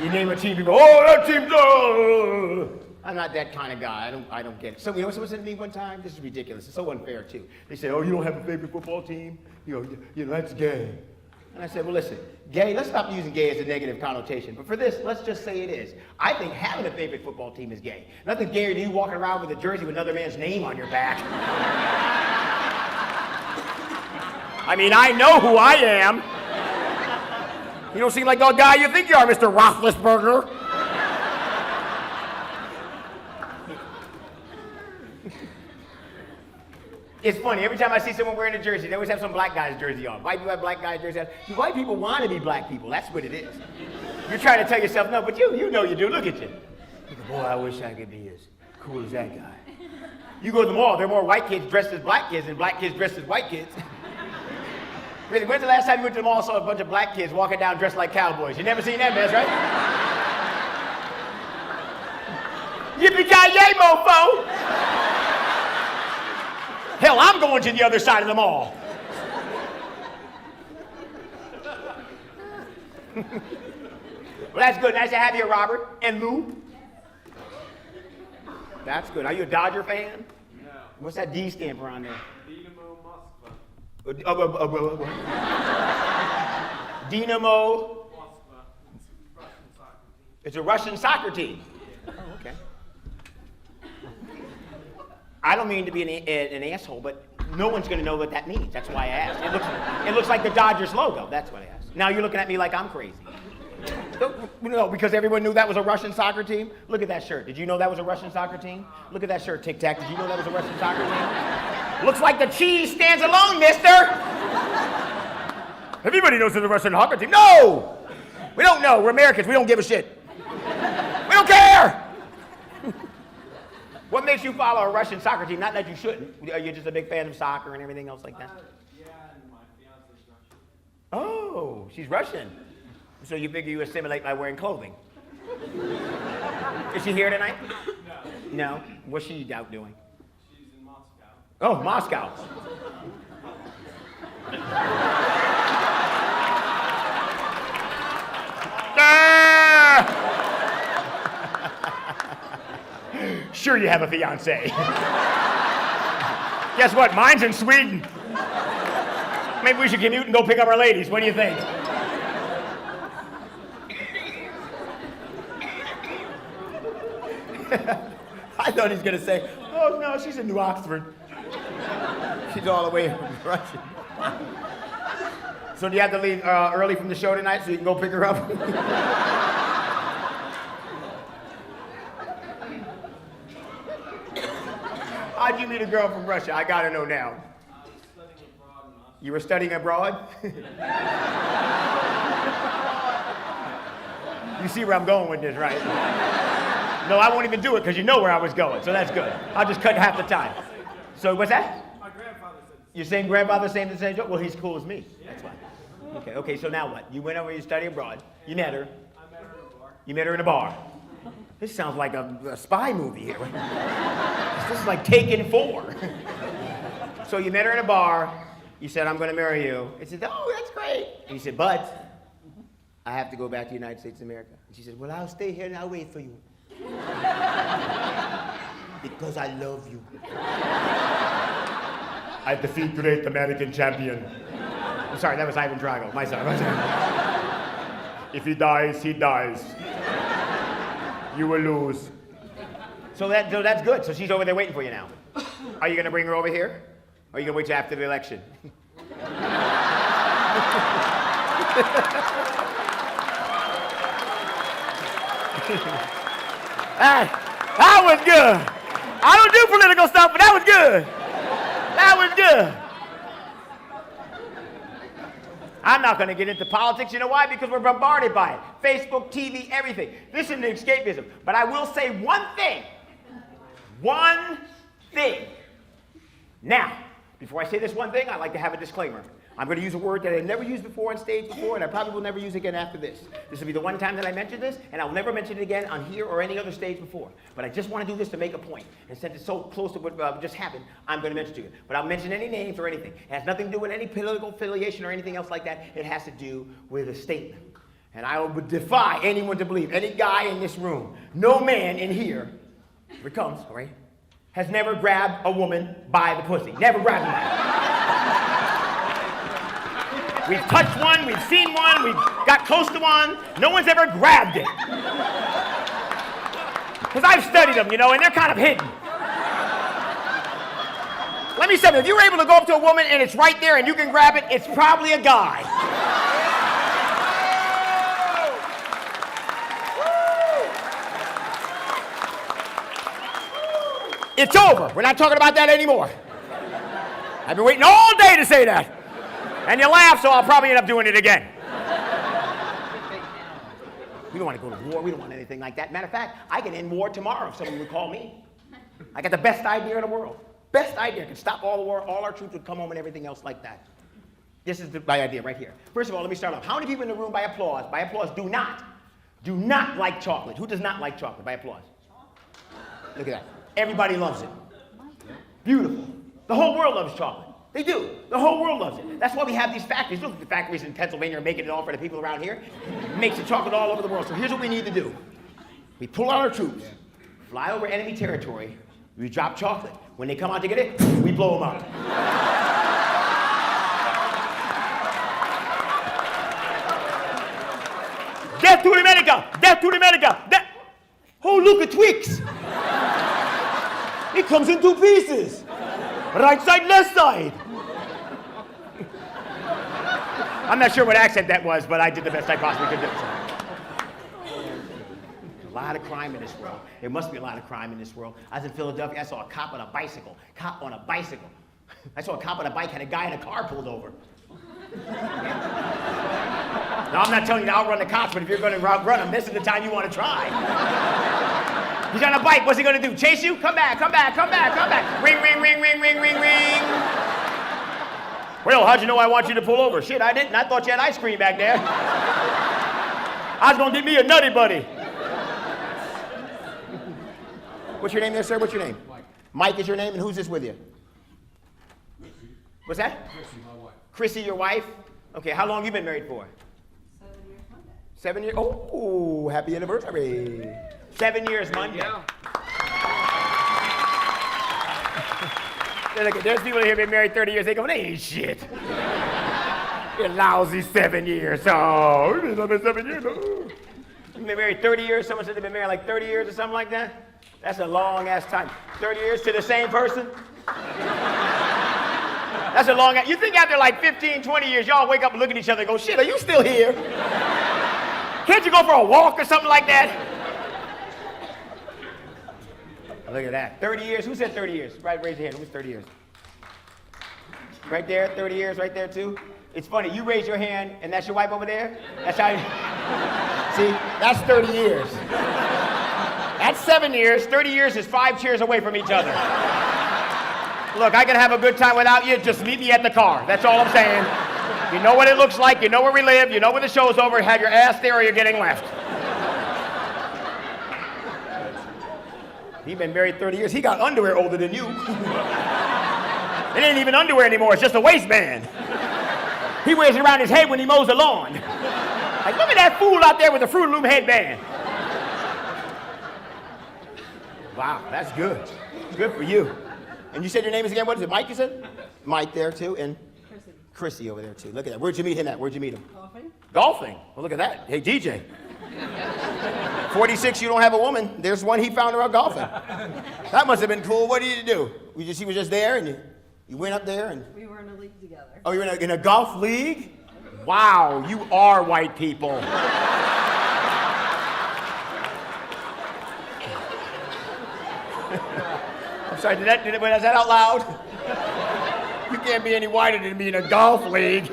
You name a team, people, oh, that team's, oh. I'm not that kind of guy. I don't get it. So, you know, someone said to me one time, this is ridiculous. It's so unfair, too. They said, oh, you don't have a favorite football team? You know, that's gay. And I said, well, listen, gay, let's stop using gay as a negative connotation. But for this, let's just say it is. I think having a favorite football team is gay. Nothing gayer than you walking around with a jersey with another man's name on your back. I mean, I know who I am. You don't seem like the guy you think you are, Mr. Roethlisberger. It's funny, every time I see someone wearing a jersey, they always have some black guy's jersey on. White people have black guy's jersey on. White people want to be black people, that's what it is. You're trying to tell yourself, no, but you know you do, look at you. Boy, I wish I could be as cool as that guy. You go to the mall, there are more white kids dressed as black kids than black kids dressed as white kids. Really, when's the last time you went to the mall and saw a bunch of black kids walking down dressed like cowboys? You never seen that mess, right? Yippee-ki-yay, mofo! Hell, I'm going to the other side of the mall. Well, that's good. Nice to have you, Robert. And Lou? That's good. Are you a Dodger fan? No. What's that D stand for on there? Dynamo Moskva. Dynamo? Moskva. It's a Russian soccer team. It's a Russian soccer team. Oh, okay. I don't mean to be an asshole, but no one's going to know what that means. That's why I asked. It looks like the Dodgers logo. That's what I asked. Now you're looking at me like I'm crazy. No, because everyone knew that was a Russian soccer team. Look at that shirt. Did you know that was a Russian soccer team? Look at that shirt, Tic Tac. Did you know that was a Russian soccer team? Looks like the cheese stands alone, mister. Everybody knows it's a Russian soccer team. No! We don't know. We're Americans. We don't give a shit. We don't care! What makes you follow a Russian soccer team? Not that you shouldn't. Are you just a big fan of soccer and everything else like that? Yeah, and my fiance's Russian. Oh, she's Russian. So you figure you assimilate by wearing clothing. Is she here tonight? No. No? What's she out doing? She's in Moscow. Oh, Moscow. Sure you have a fiance. Guess what? Mine's in Sweden. Maybe we should commute and go pick up our ladies. What do you think? I thought he was going to say, oh, no, she's in New Oxford. She's all the way in Russia. So do you have to leave early from the show tonight so you can go pick her up? How'd you meet a girl from Russia? I gotta know now. I was studying abroad in Moscow. You were studying abroad? You see where I'm going with this, right? No, I won't even do it because you know where I was going, so that's good. I'll just cut half the time. So what's that? My grandfather said Your same grandfather, same joke? Well, he's cool as me. That's why. Okay, so now what? You went over, you studied abroad. You met her. I met her in a bar. You met her in a bar. This sounds like a spy movie here. This is like Taken 4. So you met her in a bar. You said, I'm going to marry you. And she said, oh, that's great. And you said, but I have to go back to the United States of America. And she said, well, I'll stay here and I'll wait for you. Because I love you. I defeat great American champion. I'm sorry, that was Ivan Drago, my son. If he dies, he dies. You will lose. So that's good. So she's over there waiting for you now. Are you going to bring her over here? Or are you going to wait till after the election? That was good. I don't do political stuff, but that was good. That was good. I'm not going to get into politics. You know why? Because we're bombarded by it. Facebook, TV, everything. This isn't escapism. But I will say one thing. One thing. Now, before I say this one thing, I like to have a disclaimer. I'm going to use a word that I've never used before on stage before, and I probably will never use again after this. This will be the one time that I mention this, and I'll never mention it again on here or any other stage before. But I just want to do this to make a point. And since it's so close to what just happened, I'm going to mention it to you. But I'll mention any names or anything. It has nothing to do with any political affiliation or anything else like that. It has to do with a statement. And I would defy anyone to believe, any guy in this room, no man in here, here it comes, all right, has never grabbed a woman by the pussy. Never grabbed her by it. We've touched one, we've seen one, we've got close to one. No one's ever grabbed it. Because I've studied them, you know, and they're kind of hidden. Let me say, if you're able to go up to a woman and it's right there and you can grab it, it's probably a guy. It's over. We're not talking about that anymore. I've been waiting all day to say that. And you laugh, so I'll probably end up doing it again. We don't want to go to war. We don't want anything like that. Matter of fact, I can end war tomorrow if someone would call me. I got the best idea in the world. Best idea. Can stop all the war. All our troops would come home and everything else like that. This is my idea right here. First of all, let me start off. How many people in the room, by applause, do not like chocolate? Who does not like chocolate by applause? Look at that. Everybody loves it. Beautiful. The whole world loves chocolate. They do. The whole world loves it. That's why we have these factories. Look, the factories in Pennsylvania are making it all for the people around here. It makes the chocolate all over the world. So here's what we need to do. We pull out our troops, fly over enemy territory, we drop chocolate. When they come out to get it, we blow them up. Death to America! Death to America! Oh, look at Twix! It comes in two pieces. Right side, left side. I'm not sure what accent that was, but I did the best I possibly could do. A lot of crime in this world. There must be a lot of crime in this world. I was in Philadelphia. I saw a cop on a bicycle. Cop on a bicycle. I saw a cop on a bike, had a guy in a car pulled over. Now, I'm not telling you to outrun the cops, but if you're going to outrun them, this is the time you want to try. He's on a bike. What's he going to do? Chase you? Come back, come back, come back, come back. Ring, ring, ring, ring, ring, ring, ring. Well, how'd you know I want you to pull over? Shit, I didn't. I thought you had ice cream back there. I was going to get me a Nutty Buddy. What's your name there, sir? What's your name? Mike. Mike is your name, and who's this with you? Chrissy. What's that? Chrissy, my wife. Chrissy, your wife? Okay, how long have you been married for? 7 years Monday. 7 years? Oh, happy anniversary. 7 years Monday. Yeah. Look, there's people here been married 30 years. They go, they ain't shit. You're lousy 7 years. Oh, we've been 7 years. Oh. You've been married 30 years. Someone said they've been married like 30 years or something like that. That's a long ass time. 30 years to the same person? That's a long ass. You think after like 15, 20 years, y'all wake up and look at each other and go, shit, are you still here? Can't you go for a walk or something like that? Look at that. 30 years. Who said 30 years? Right, raise your hand. Who's 30 years? Right there, 30 years, right there too. It's funny, you raise your hand and that's your wife over there? That's how you... See, that's 30 years. That's 7 years. 30 years is 5 chairs away from each other. Look, I can have a good time without you. Just meet me at the car. That's all I'm saying. You know what it looks like. You know where we live. You know when the show's over. Have your ass there or you're getting left. He's been married 30 years. He got underwear older than you. It ain't even underwear anymore. It's just a waistband. He wears it around his head when he mows the lawn. Like, look at that fool out there with a Fruit Loom headband. Wow, that's good. Good for you. And you said your name is again, what is it, Mike, you said? Mike there, too, and Chrissy over there, too. Look at that. Where'd you meet him at? Where'd you meet him? Golfing. Golfing? Well, look at that. Hey, DJ. 46, you don't have a woman. There's one he found her out golfing. That must have been cool. What did you do? He was just there, and you went up there, and... We were in a league together. Oh, you're in a golf league? Wow, you are white people. I'm sorry, was that out loud? You can't be any whiter than me in a golf league.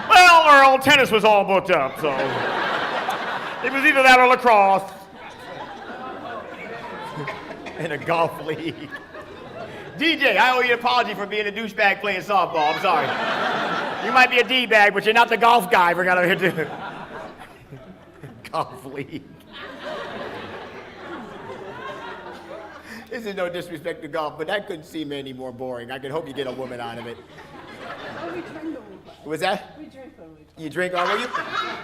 Well, Earl, tennis was all booked up, so it was either that or lacrosse. In a golf league. DJ, I owe you an apology for being a douchebag playing softball. I'm sorry. You might be a D-bag, but you're not the golf guy we're gonna do. Golf league. This is no disrespect to golf, but that couldn't seem any more boring. I can hope you get a woman out of it. Oh, we drink when we play. What's that? We drink when we play. You drink? Oh, well,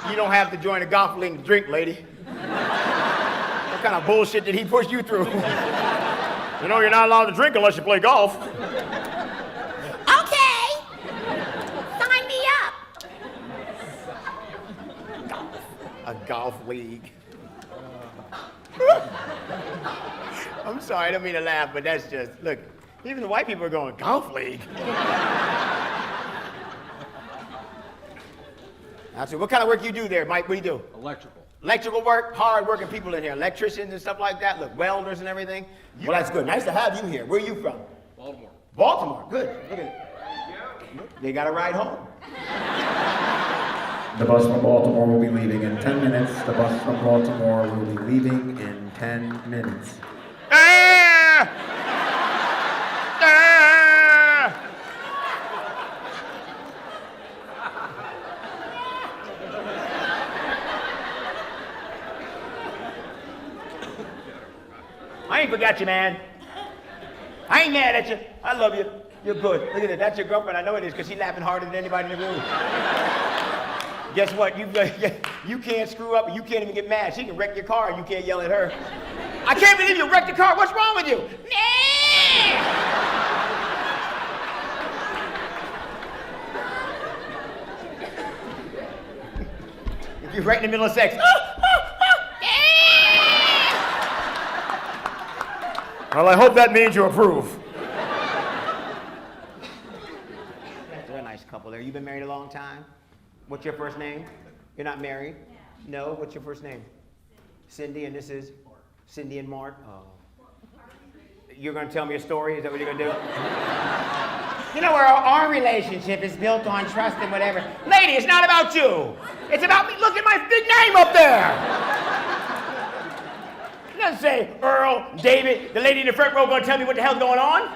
you don't have to join a golf league to drink, lady. What kind of bullshit did he push you through? You know you're not allowed to drink unless you play golf. Okay. Sign me up. A golf league. I'm sorry, I don't mean to laugh, but that's just, look, even the white people are going, golf league. That's it. What kind of work you do there, Mike? What do you do? Electrical. Electrical work, hard-working people in here, electricians and stuff like that. Look, welders and everything. Well, that's good. Nice to have you here. Where are you from? Baltimore. Baltimore. Good. Look at it. They got a ride home. The bus from Baltimore will be leaving in 10 minutes. The bus from Baltimore will be leaving in 10 minutes. Ah! Ah! I ain't forgot you, man. I ain't mad at you. I love you. You're good. Look at it. That's your girlfriend. I know it is because she's laughing harder than anybody in the room. Guess what? You can't screw up and you can't even get mad. She can wreck your car and you can't yell at her. I can't believe you wrecked the car. What's wrong with you? If you're right in the middle of sex. Well, I hope that means you approve. They're a nice couple there. You've been married a long time? What's your first name? You're not married? No? What's your first name? Cindy, and this is? Cindy and Mark? Oh. You're going to tell me a story? Is that what you're going to do? You know, our relationship is built on trust and whatever. Lady, it's not about you. It's about me. Look at my big name up there. It doesn't say Earl, David, the lady in the front row going to tell me what the hell's going on?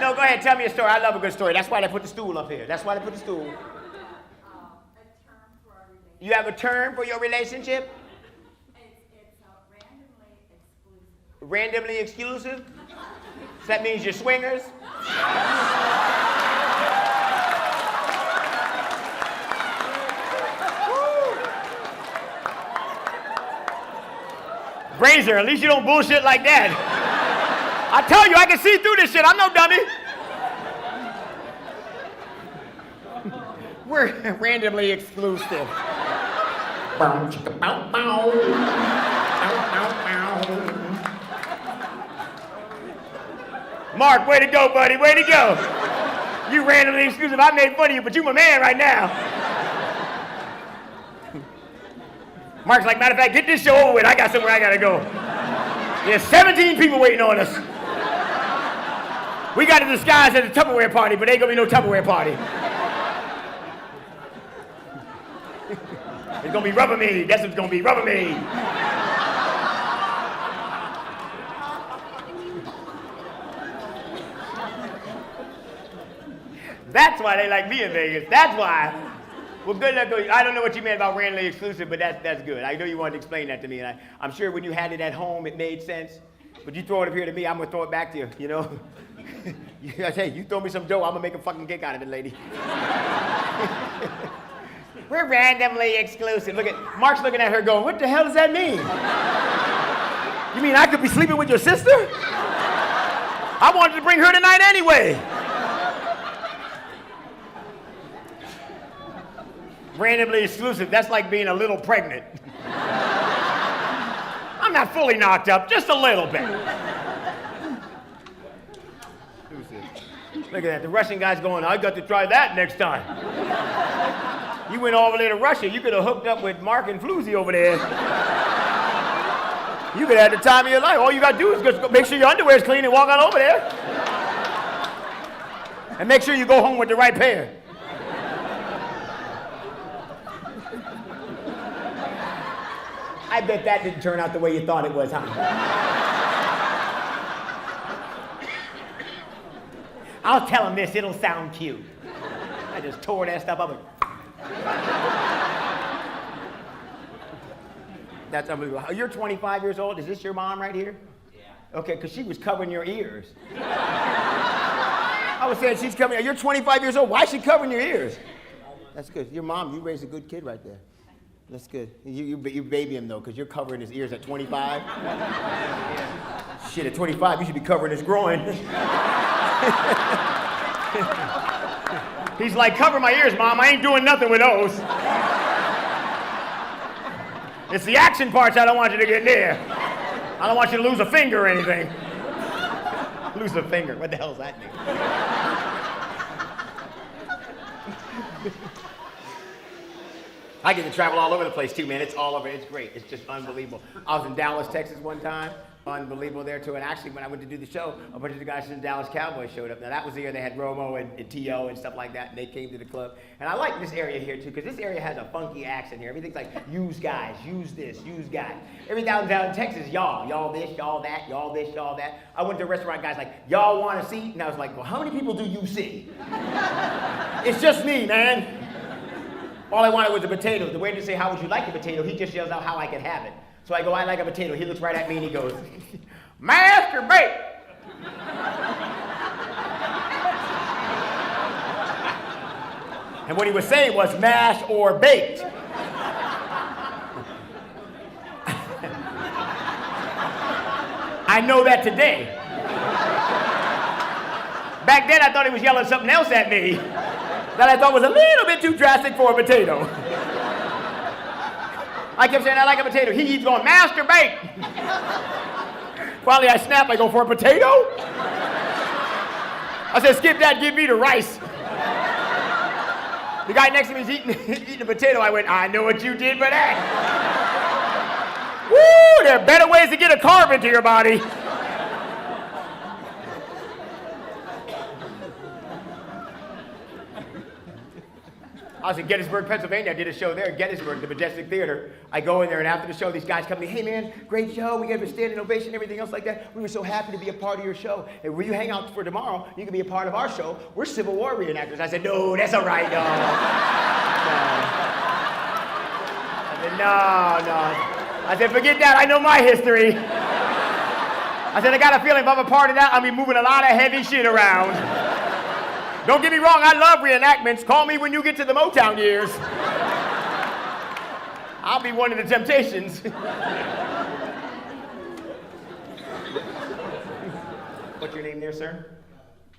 No, go ahead, tell me a story. I love a good story. That's why they put the stool up here. That's why they put the stool. You have a term for your relationship? It's Randomly randomly exclusive. exclusive? So that means you're swingers? Brazier, at least you don't bullshit like that. I tell you, I can see through this shit. I'm no dummy. We're randomly exclusive. Bow, chicka, bow, bow. Bow, bow, bow. Mark, way to go, buddy. Way to go. You randomly exclusive. I made fun of you, but you my man right now. Mark's like, matter of fact, get this show over with. I got somewhere I gotta go. There's 17 people waiting on us. We got a disguise at the Tupperware party, but ain't gonna be no Tupperware party. It's gonna be Rubbermaid. That's what's gonna be, Rubbermaid. That's why they like me in Vegas. That's why. Well, good luck. I don't know what you meant about randomly exclusive, but that's good. I know you wanted to explain that to me, and I'm sure when you had it at home, it made sense. But you throw it up here to me, I'm gonna throw it back to you. You know. I say, you throw me some dough, I'm gonna make a fucking cake out of it, lady. We're randomly exclusive. Look at Mark's looking at her, going, "What the hell does that mean? You mean I could be sleeping with your sister? I wanted to bring her tonight anyway." Randomly exclusive, that's like being a little pregnant. I'm not fully knocked up, just a little bit. Look at that, the Russian guy's going, "I got to try that next time." You went over there to Russia, you could have hooked up with Mark and Floozy over there. You could have had the time of your life. All you gotta do is just go make sure your underwear's clean and walk on over there. And make sure you go home with the right pair. I bet that didn't turn out the way you thought it was, huh? I'll tell him this, it'll sound cute. I just tore that stuff up. That's unbelievable. You're 25 years old. Is this your mom right here? Yeah. Okay, because she was covering your ears. I was saying she's covering. You're 25 years old. Why is she covering your ears? That's good. Your mom, you raised a good kid right there. That's good. You baby him though, because you're covering his ears at 25. Shit, at 25, you should be covering his groin. He's like, "Cover my ears, Mom. I ain't doing nothing with those. It's the action parts I don't want you to get near. I don't want you to lose a finger or anything." Lose a finger? What the hell does that mean? I get to travel all over the place too, man. It's all over. It's great. It's just unbelievable. I was in Dallas, Texas one time. Unbelievable there too. And actually, when I went to do the show, a bunch of the guys from the Dallas Cowboys showed up. Now that was the year they had Romo and T.O. and stuff like that, and they came to the club. And I like this area here too, because this area has a funky accent here. Everything's like, use guys, use this, use guys. Every down in Texas, y'all this, y'all that, y'all this, y'all that. I went to a restaurant, guys like, "Y'all want a seat?" And I was like, "Well, how many people do you see?" It's just me, man. All I wanted was a potato. The waiter didn't say, "How would you like the potato?" He just yells out how I could have it. So I go, "I like a potato." He looks right at me and he goes, "Masturbate." And what he was saying was mash or baked. I know that today. Back then I thought he was yelling something else at me that I thought was a little bit too drastic for a potato. I kept saying, "I like a potato." He keeps going, "Masturbate." Finally I snap, I go, "For a potato?" I said, "Skip that, give me the rice." The guy next to me is eating a potato. I went, "I know what you did for that." Woo, there are better ways to get a carb into your body. I was in Gettysburg, Pennsylvania. I did a show there in Gettysburg, the Majestic Theater. I go in there, and after the show, these guys come to me, "Hey, man, great show. We gave a standing ovation, everything else like that. We were so happy to be a part of your show. And will you hang out for tomorrow? You can be a part of our show. We're Civil War reenactors." I said, "No, that's all right, no." No. I said, "Forget that. I know my history." I said, "I got a feeling if I'm a part of that, I'll be moving a lot of heavy shit around. Don't get me wrong, I love reenactments. Call me when you get to the Motown years. I'll be one of the Temptations." What's your name there, sir?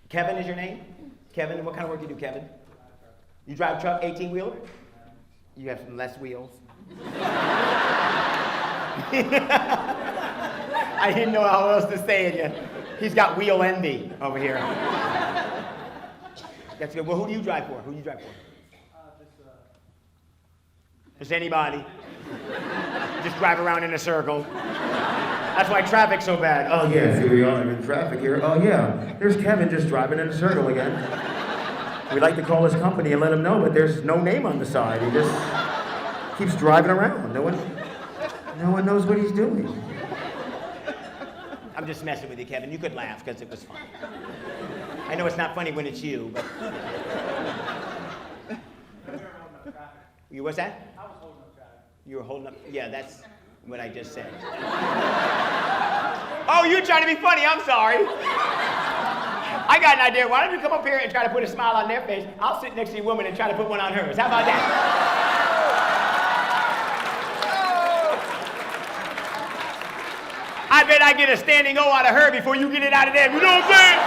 Kevin is your name? Kevin, what kind of work do you do, Kevin? You drive a truck, 18-wheeler? You have some less wheels. I didn't know how else to say it yet. He's got wheel envy over here. That's good. Well, who do you drive for? Who do you drive for? Just anybody. Just drive around in a circle. That's why traffic's so bad. Oh yeah, here we are in traffic here. Oh yeah, there's Kevin just driving in a circle again. We'd like to call his company and let him know, but there's no name on the side. He just keeps driving around. No one knows what he's doing. I'm just messing with you, Kevin. You could laugh because it was fun. I know it's not funny when it's you, but. You, what's that? I was holding up traffic. You were holding up. Yeah, that's what I just said. Oh, you're trying to be funny. I'm sorry. I got an idea. Why don't you come up here and try to put a smile on their face? I'll sit next to your woman and try to put one on hers. How about that? I bet I get a standing O out of her before you get it out of them. You know what I'm saying?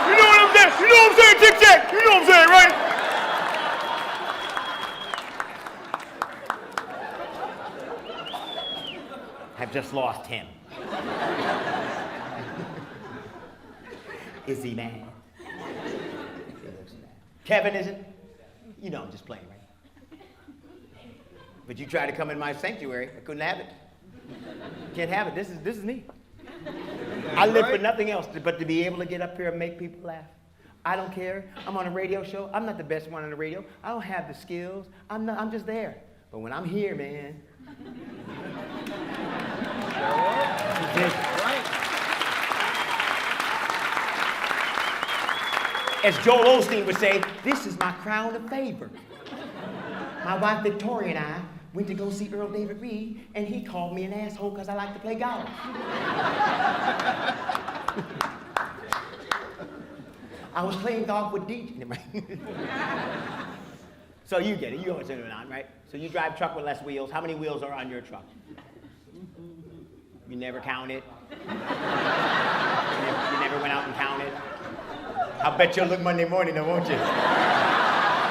You know what I'm saying? You know what I'm saying, Tic Tac? You know what I'm saying, right? I've just lost him. Is he mad? He looks mad. Kevin isn't? You know I'm just playing, right? But you tried to come in my sanctuary. I couldn't have it. Can't have it. This is me. I live for nothing else but to be able to get up here and make people laugh. I don't care. I'm on a radio show. I'm not the best one on the radio. I don't have the skills. I'm just there. But when I'm here, man. As Joel Osteen would say, this is my crown of favor. My wife Victoria and I went to go see Earl David Reed, and he called me an asshole because I like to play golf. I was playing golf with DJ. So you get it. You know what's going on, right? So you drive a truck with less wheels. How many wheels are on your truck? You never counted? You never went out and counted? I'll bet you'll look Monday morning, though, won't you?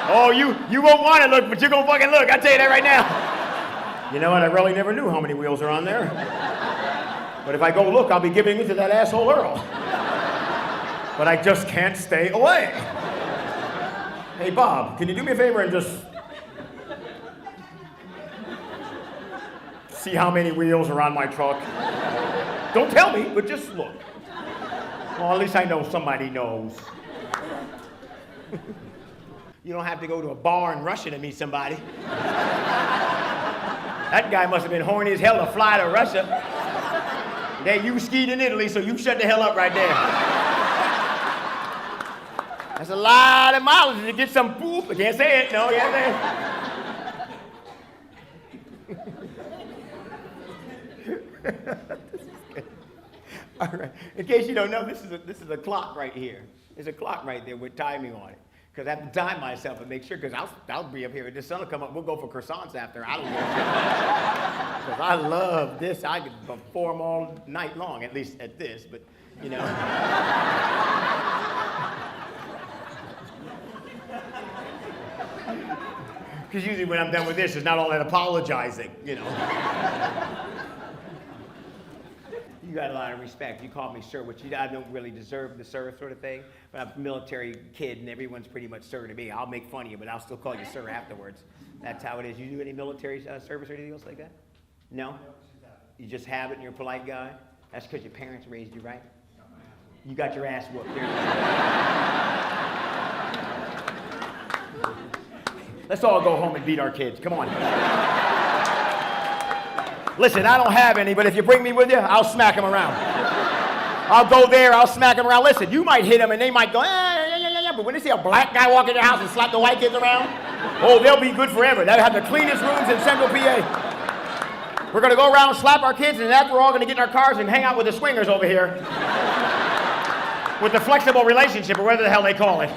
Oh, you won't want to look, but you're going to fucking look. I'll tell you that right now. You know what? I really never knew how many wheels are on there. But if I go look, I'll be giving it to that asshole Earl. But I just can't stay away. Hey, Bob, can you do me a favor and just see how many wheels are on my truck? Don't tell me, but just look. Well, at least I know somebody knows. You don't have to go to a bar in Russia to meet somebody. That guy must have been horny as hell to fly to Russia. Then you skied in Italy, so you shut the hell up right there. That's a lot of mileage to get some poop. I can't say it. No, you can't say it. All right. In case you don't know, this is a clock right here. There's a clock right there with timing on it. Because I have to time myself and make sure, because I'll be up here. The sun will come up. We'll go for croissants after. I don't know. Because I love this. I could perform all night long, at least at this, but, you know. Because usually when I'm done with this, there's not all that apologizing, you know. You got a lot of respect. You call me sir, which I don't really deserve the sir sort of thing. But I'm a military kid, and everyone's pretty much sir to me. I'll make fun of you, but I'll still call you sir afterwards. That's how it is. You do any military service or anything else like that? No? You just have it and you're a polite guy? That's because your parents raised you, right? You got your ass whooped. Let's all go home and beat our kids. Come on. Listen, I don't have any, but if you bring me with you, I'll smack them around. I'll go there, I'll smack them around. Listen, you might hit them and they might go, yeah, but when they see a black guy walk in your house and slap the white kids around, oh, they'll be good forever. They'll have the cleanest rooms in Central PA. We're gonna go around and slap our kids, and after we're all gonna get in our cars and hang out with the swingers over here. With the flexible relationship, or whatever the hell they call it.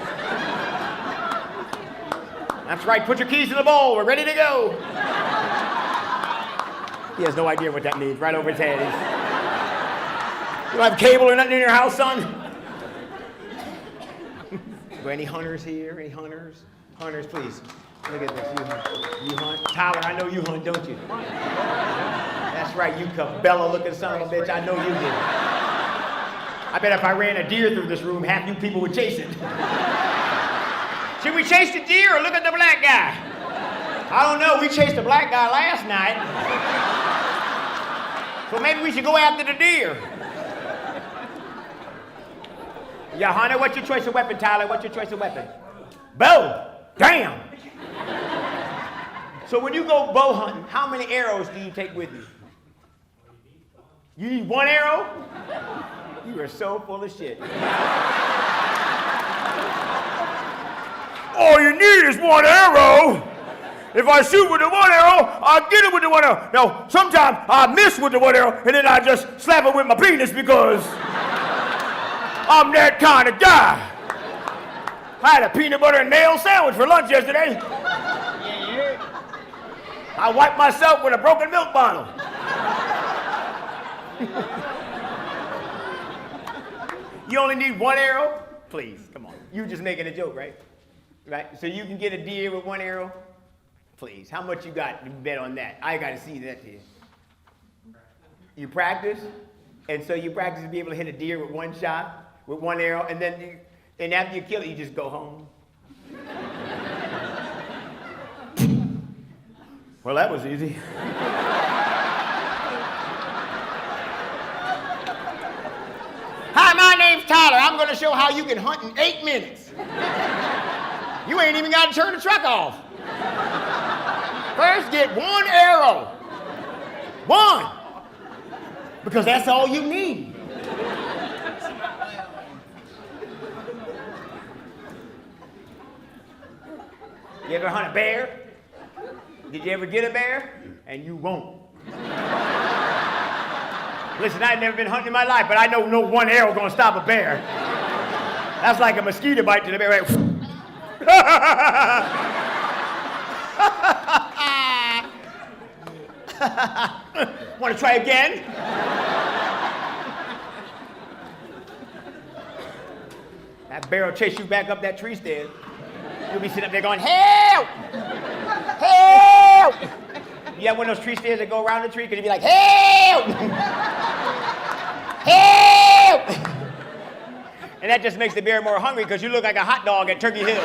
That's right, put your keys in the bowl, we're ready to go. He has no idea what that means, right over his head. You don't have cable or nothing in your house, son? Are any hunters here? Any hunters? Hunters, please. Look at this, you hunt. Tyler, I know you hunt, don't you? That's right, you Cabela-looking son of a bitch, I know you did. I bet if I ran a deer through this room, half you people would chase it. Should we chase the deer or look at the black guy? I don't know, we chased the black guy last night. So maybe we should go after the deer. Yeah, Hunter, what's your choice of weapon, Tyler? What's your choice of weapon? Bow. Damn. So when you go bow hunting, how many arrows do you take with you? You need one arrow? You are so full of shit. All you need is one arrow. If I shoot with the one arrow, I get it with the one arrow. Now, sometimes I miss with the one arrow, and then I just slap it with my penis because I'm that kind of guy. I had a peanut butter and nail sandwich for lunch yesterday. I wiped myself with a broken milk bottle. You only need one arrow? Please, come on. You just making a joke, right? Right? So you can get a deer with one arrow? Please, how much you got to bet on that? I got to see that deer. You practice? And so you practice to be able to hit a deer with one shot, with one arrow, and then and after you kill it, you just go home. Well, that was easy. Hi, my name's Tyler. I'm going to show how you can hunt in 8 minutes. You ain't even got to turn the truck off. First, get one arrow. One. Because that's all you need. You ever hunt a bear? Did you ever get a bear? And you won't. Listen, I've never been hunting in my life, but I know no one arrow gonna stop a bear. That's like a mosquito bite to the bear. Right? Want to try again? That bear will chase you back up that tree stand. You'll be sitting up there going, help! Help! You have one of those tree stands that go around the tree? Because you'd be like, help! Help! And that just makes the bear more hungry because you look like a hot dog at Turkey Hill.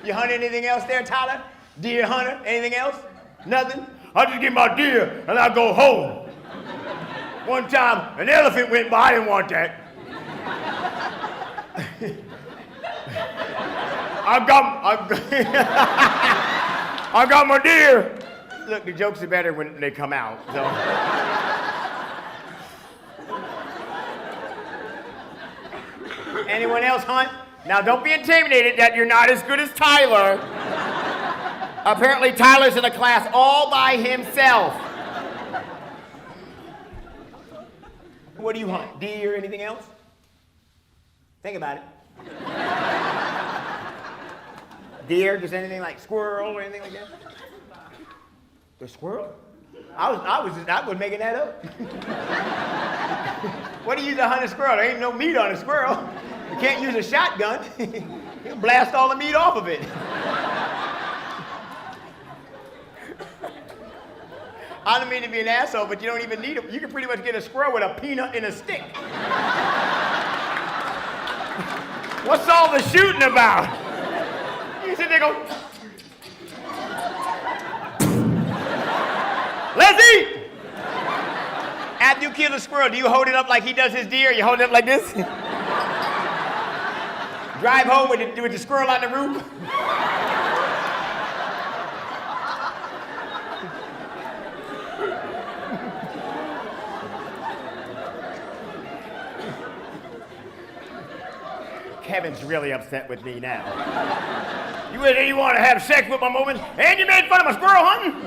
You hunt anything else there, Tyler? Deer hunter? Anything else? Nothing? I just get my deer and I go home. One time, an elephant went by. I didn't want that. I got my deer. Look, the jokes are better when they come out. So. Anyone else hunt? Now, don't be intimidated that you're not as good as Tyler. Apparently, Tyler's in a class all by himself. What do you hunt? Deer, anything else? Think about it. Deer, just anything like squirrel or anything like that? The squirrel? I was making that up. What do you use to hunt a squirrel? There ain't no meat on a squirrel. You can't use a shotgun. You'll blast all the meat off of it. I don't mean to be an asshole, but you don't even need it. You can pretty much get a squirrel with a peanut in a stick. What's all the shooting about? You sit there and go, let's eat! After you kill a squirrel, do you hold it up like he does his deer? You hold it up like this? Drive home with the squirrel on the roof? Kevin's really upset with me now. You want to have sex with my woman, and you made fun of my squirrel hunting?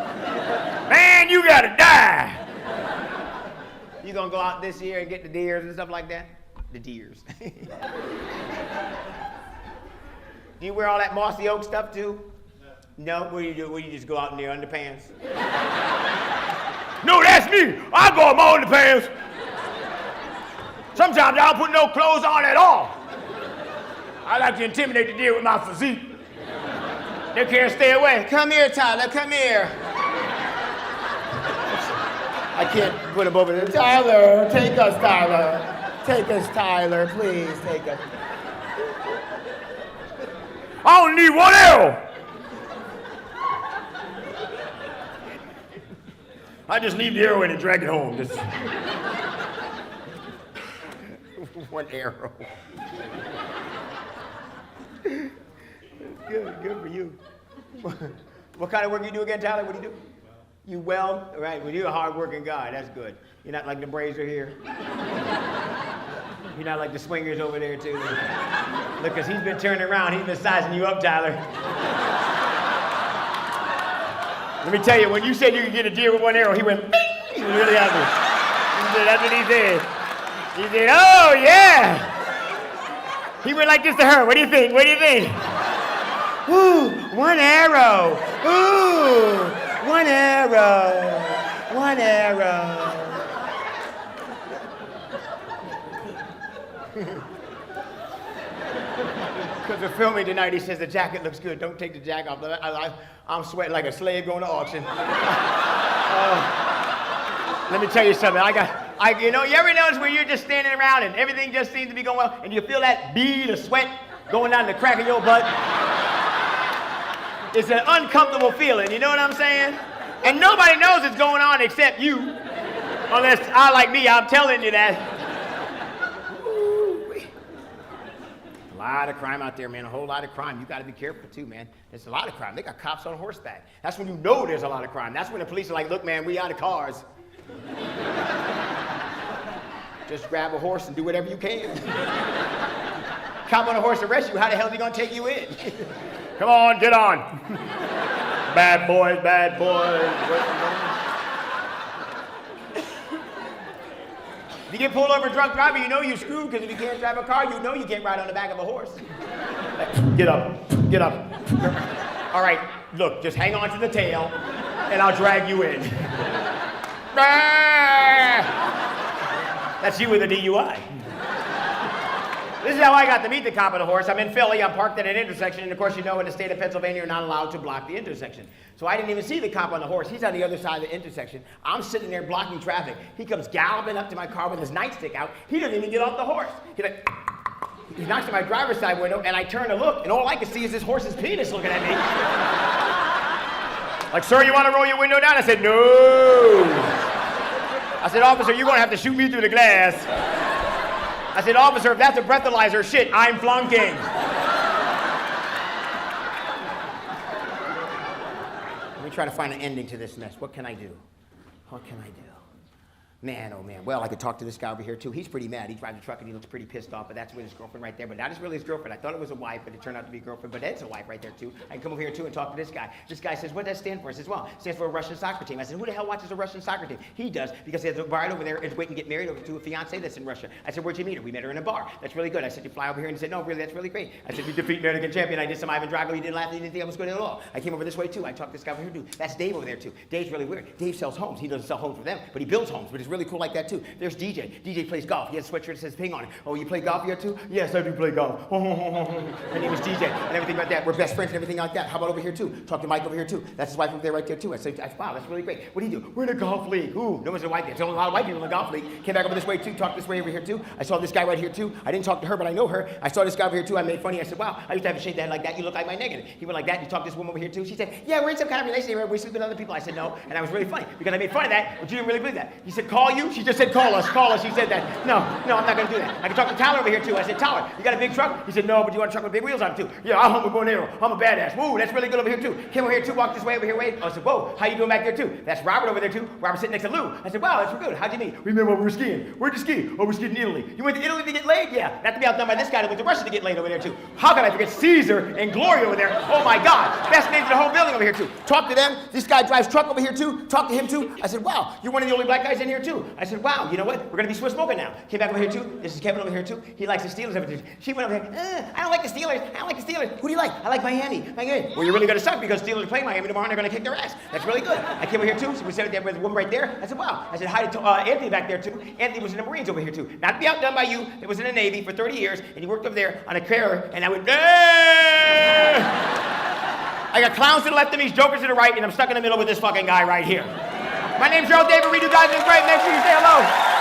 Man, you gotta die. You gonna go out this year and get the deers and stuff like that? The deers. Do you wear all that mossy oak stuff too? No. What do you do? What do you just go out in your underpants? No, that's me. I go in my underpants. Sometimes I don't put no clothes on at all. I like to intimidate the deer with my physique. They can't stay away. Come here, Tyler, come here. I can't put him over there. Tyler, take us, Tyler. Take us, Tyler, please, take us. I only need one arrow. I just leave the arrow in and drag it home. Just one arrow. Good for you. What kind of work you do again, Tyler? What do you do? You well? All right, well, you're a hard-working guy. That's good. You're not like the Braves are here. You're not like the swingers over there, too. Look, because he's been turning around. He's been sizing you up, Tyler. Let me tell you, when you said you could get a deer with one arrow, he went, bing! He was really happy. He said, that's what he said. He said, oh, yeah. He went like this to her. What do you think? What do you think? Ooh, one arrow. Ooh, one arrow. One arrow. Because we're filming tonight, he says the jacket looks good. Don't take the jacket off. I'm sweating like a slave going to auction. Let me tell you something. You ever notice when you're just standing around and everything just seems to be going well, and you feel that bead of sweat going down the crack of your butt? It's an uncomfortable feeling, you know what I'm saying? And nobody knows what's going on except you. Unless like me, I'm telling you that. A lot of crime out there, man. A whole lot of crime. You got to be careful, too, man. There's a lot of crime. They got cops on horseback. That's when you know there's a lot of crime. That's when the police are like, look, man, we out of cars. Just grab a horse and do whatever you can. Cop on a horse arrest you. How the hell is he going to take you in? Come on, get on. Bad boys, bad boys. If you get pulled over drunk driving, you know you're screwed, because if you can't drive a car, you know you can't ride on the back of a horse. Get up, get up. All right, look, just hang on to the tail, and I'll drag you in. That's you with a DUI. This is how I got to meet the cop on the horse. I'm in Philly, I'm parked at an intersection, and of course you know in the state of Pennsylvania you're not allowed to block the intersection. So I didn't even see the cop on the horse. He's on the other side of the intersection. I'm sitting there blocking traffic. He comes galloping up to my car with his nightstick out. He doesn't even get off the horse. He knocks at my driver's side window, and I turn to look, and all I can see is this horse's penis looking at me. Like, sir, you want to roll your window down? I said, no. I said, officer, you're going to have to shoot me through the glass. I said, officer, if that's a breathalyzer, shit, I'm flunking. Let me try to find an ending to this mess. What can I do? What can I do? Man, oh man. Well, I could talk to this guy over here too. He's pretty mad. He drives a truck and he looks pretty pissed off, but that's with his girlfriend right there. But that is really his girlfriend. I thought it was a wife, but it turned out to be a girlfriend. But Ed's a wife right there too. I can come over here too and talk to this guy. This guy says, what does that stand for? I says, well, it stands for a Russian soccer team. I said, who the hell watches a Russian soccer team? He does, because he has a bride over there is waiting to get married over to a fiance that's in Russia. I said, where'd you meet her? We met her in a bar. That's really good. I said, you fly over here? And he said, no, really, that's really great. I said, you defeat American champion. I did some Ivan Drago. He didn't laugh. He didn't think I was good at all. I came over this way too. I talked to this guy over here too. That's Dave over there too. Dave's really weird. Dave sells homes. He doesn't sell homes for them, but he builds homes, which is really cool like that too. There's DJ. DJ plays golf. He has a sweatshirt that says Ping on it. Oh, you play golf here too? Yes, I do play golf. My name is DJ and everything like that. We're best friends and everything like that. How about over here too? Talk to Mike over here too. That's his wife over there right there too. I said, wow, that's really great. What do you do? We're in a golf league. Ooh, no one's a white guy. There's only a lot of white people in the golf league. Came back over this way too. Talked this way over here too. I saw this guy right here too. I didn't talk to her, but I know her. I saw this guy over here too. I made funny. I said, wow, I used to have a shaved head like that. You look like my negative. He went like that. You talked to this woman over here too. She said, yeah, we're in some kind of relationship. We sleep with other people. I said, no. And I was really funny because I made fun of that, but you didn't really believe that. He said, call you? She just said, call us, call us. She said that. No, I'm not going to do that. I can talk to Tyler over here too. I said, Tyler, you got a big truck? He said, no, but you want a truck with big wheels on it too? Yeah, I'm a Bonero. I'm a badass. Woo, that's really good over here too. Came over here too, walked this way over here, wait. I said, whoa, how you doing back there too? That's Robert over there too. Robert's sitting next to Lou. I said, wow, that's good. How'd you meet? Remember when we were skiing? Where'd you ski? Oh, we're skiing in Italy. You went to Italy to get laid? Yeah. Not to be outdone by this guy that went to Russia to get laid over there too. How can I forget Caesar and Gloria over there? Oh my God. Best names in the whole building over here too. Talk to them. This guy drives truck over here too. Talk to him too. I said, wow, you're one of the only black guys in here too. I said, wow, you know what? We're going to be Swiss smoking now. Came back over here too. This is Kevin over here too. He likes the Steelers over there. She went over here. I don't like the Steelers. I don't like the Steelers. Who do you like? I like Miami. Miami. Well, you're really going to suck because Steelers are playing Miami tomorrow and they're going to kick their ass. That's really good. I came over here too. So we sat there with a woman right there. I said, wow. I said, hi to Anthony back there too. Anthony was in the Marines over here too. Not to be outdone by you. He was in the Navy for 30 years and he worked over there on a carrier and I went, I got clowns to the left of me, jokers to the right, and I'm stuck in the middle with this fucking guy right here. My name's Earl David Reed. You guys are great. Make sure you say hello.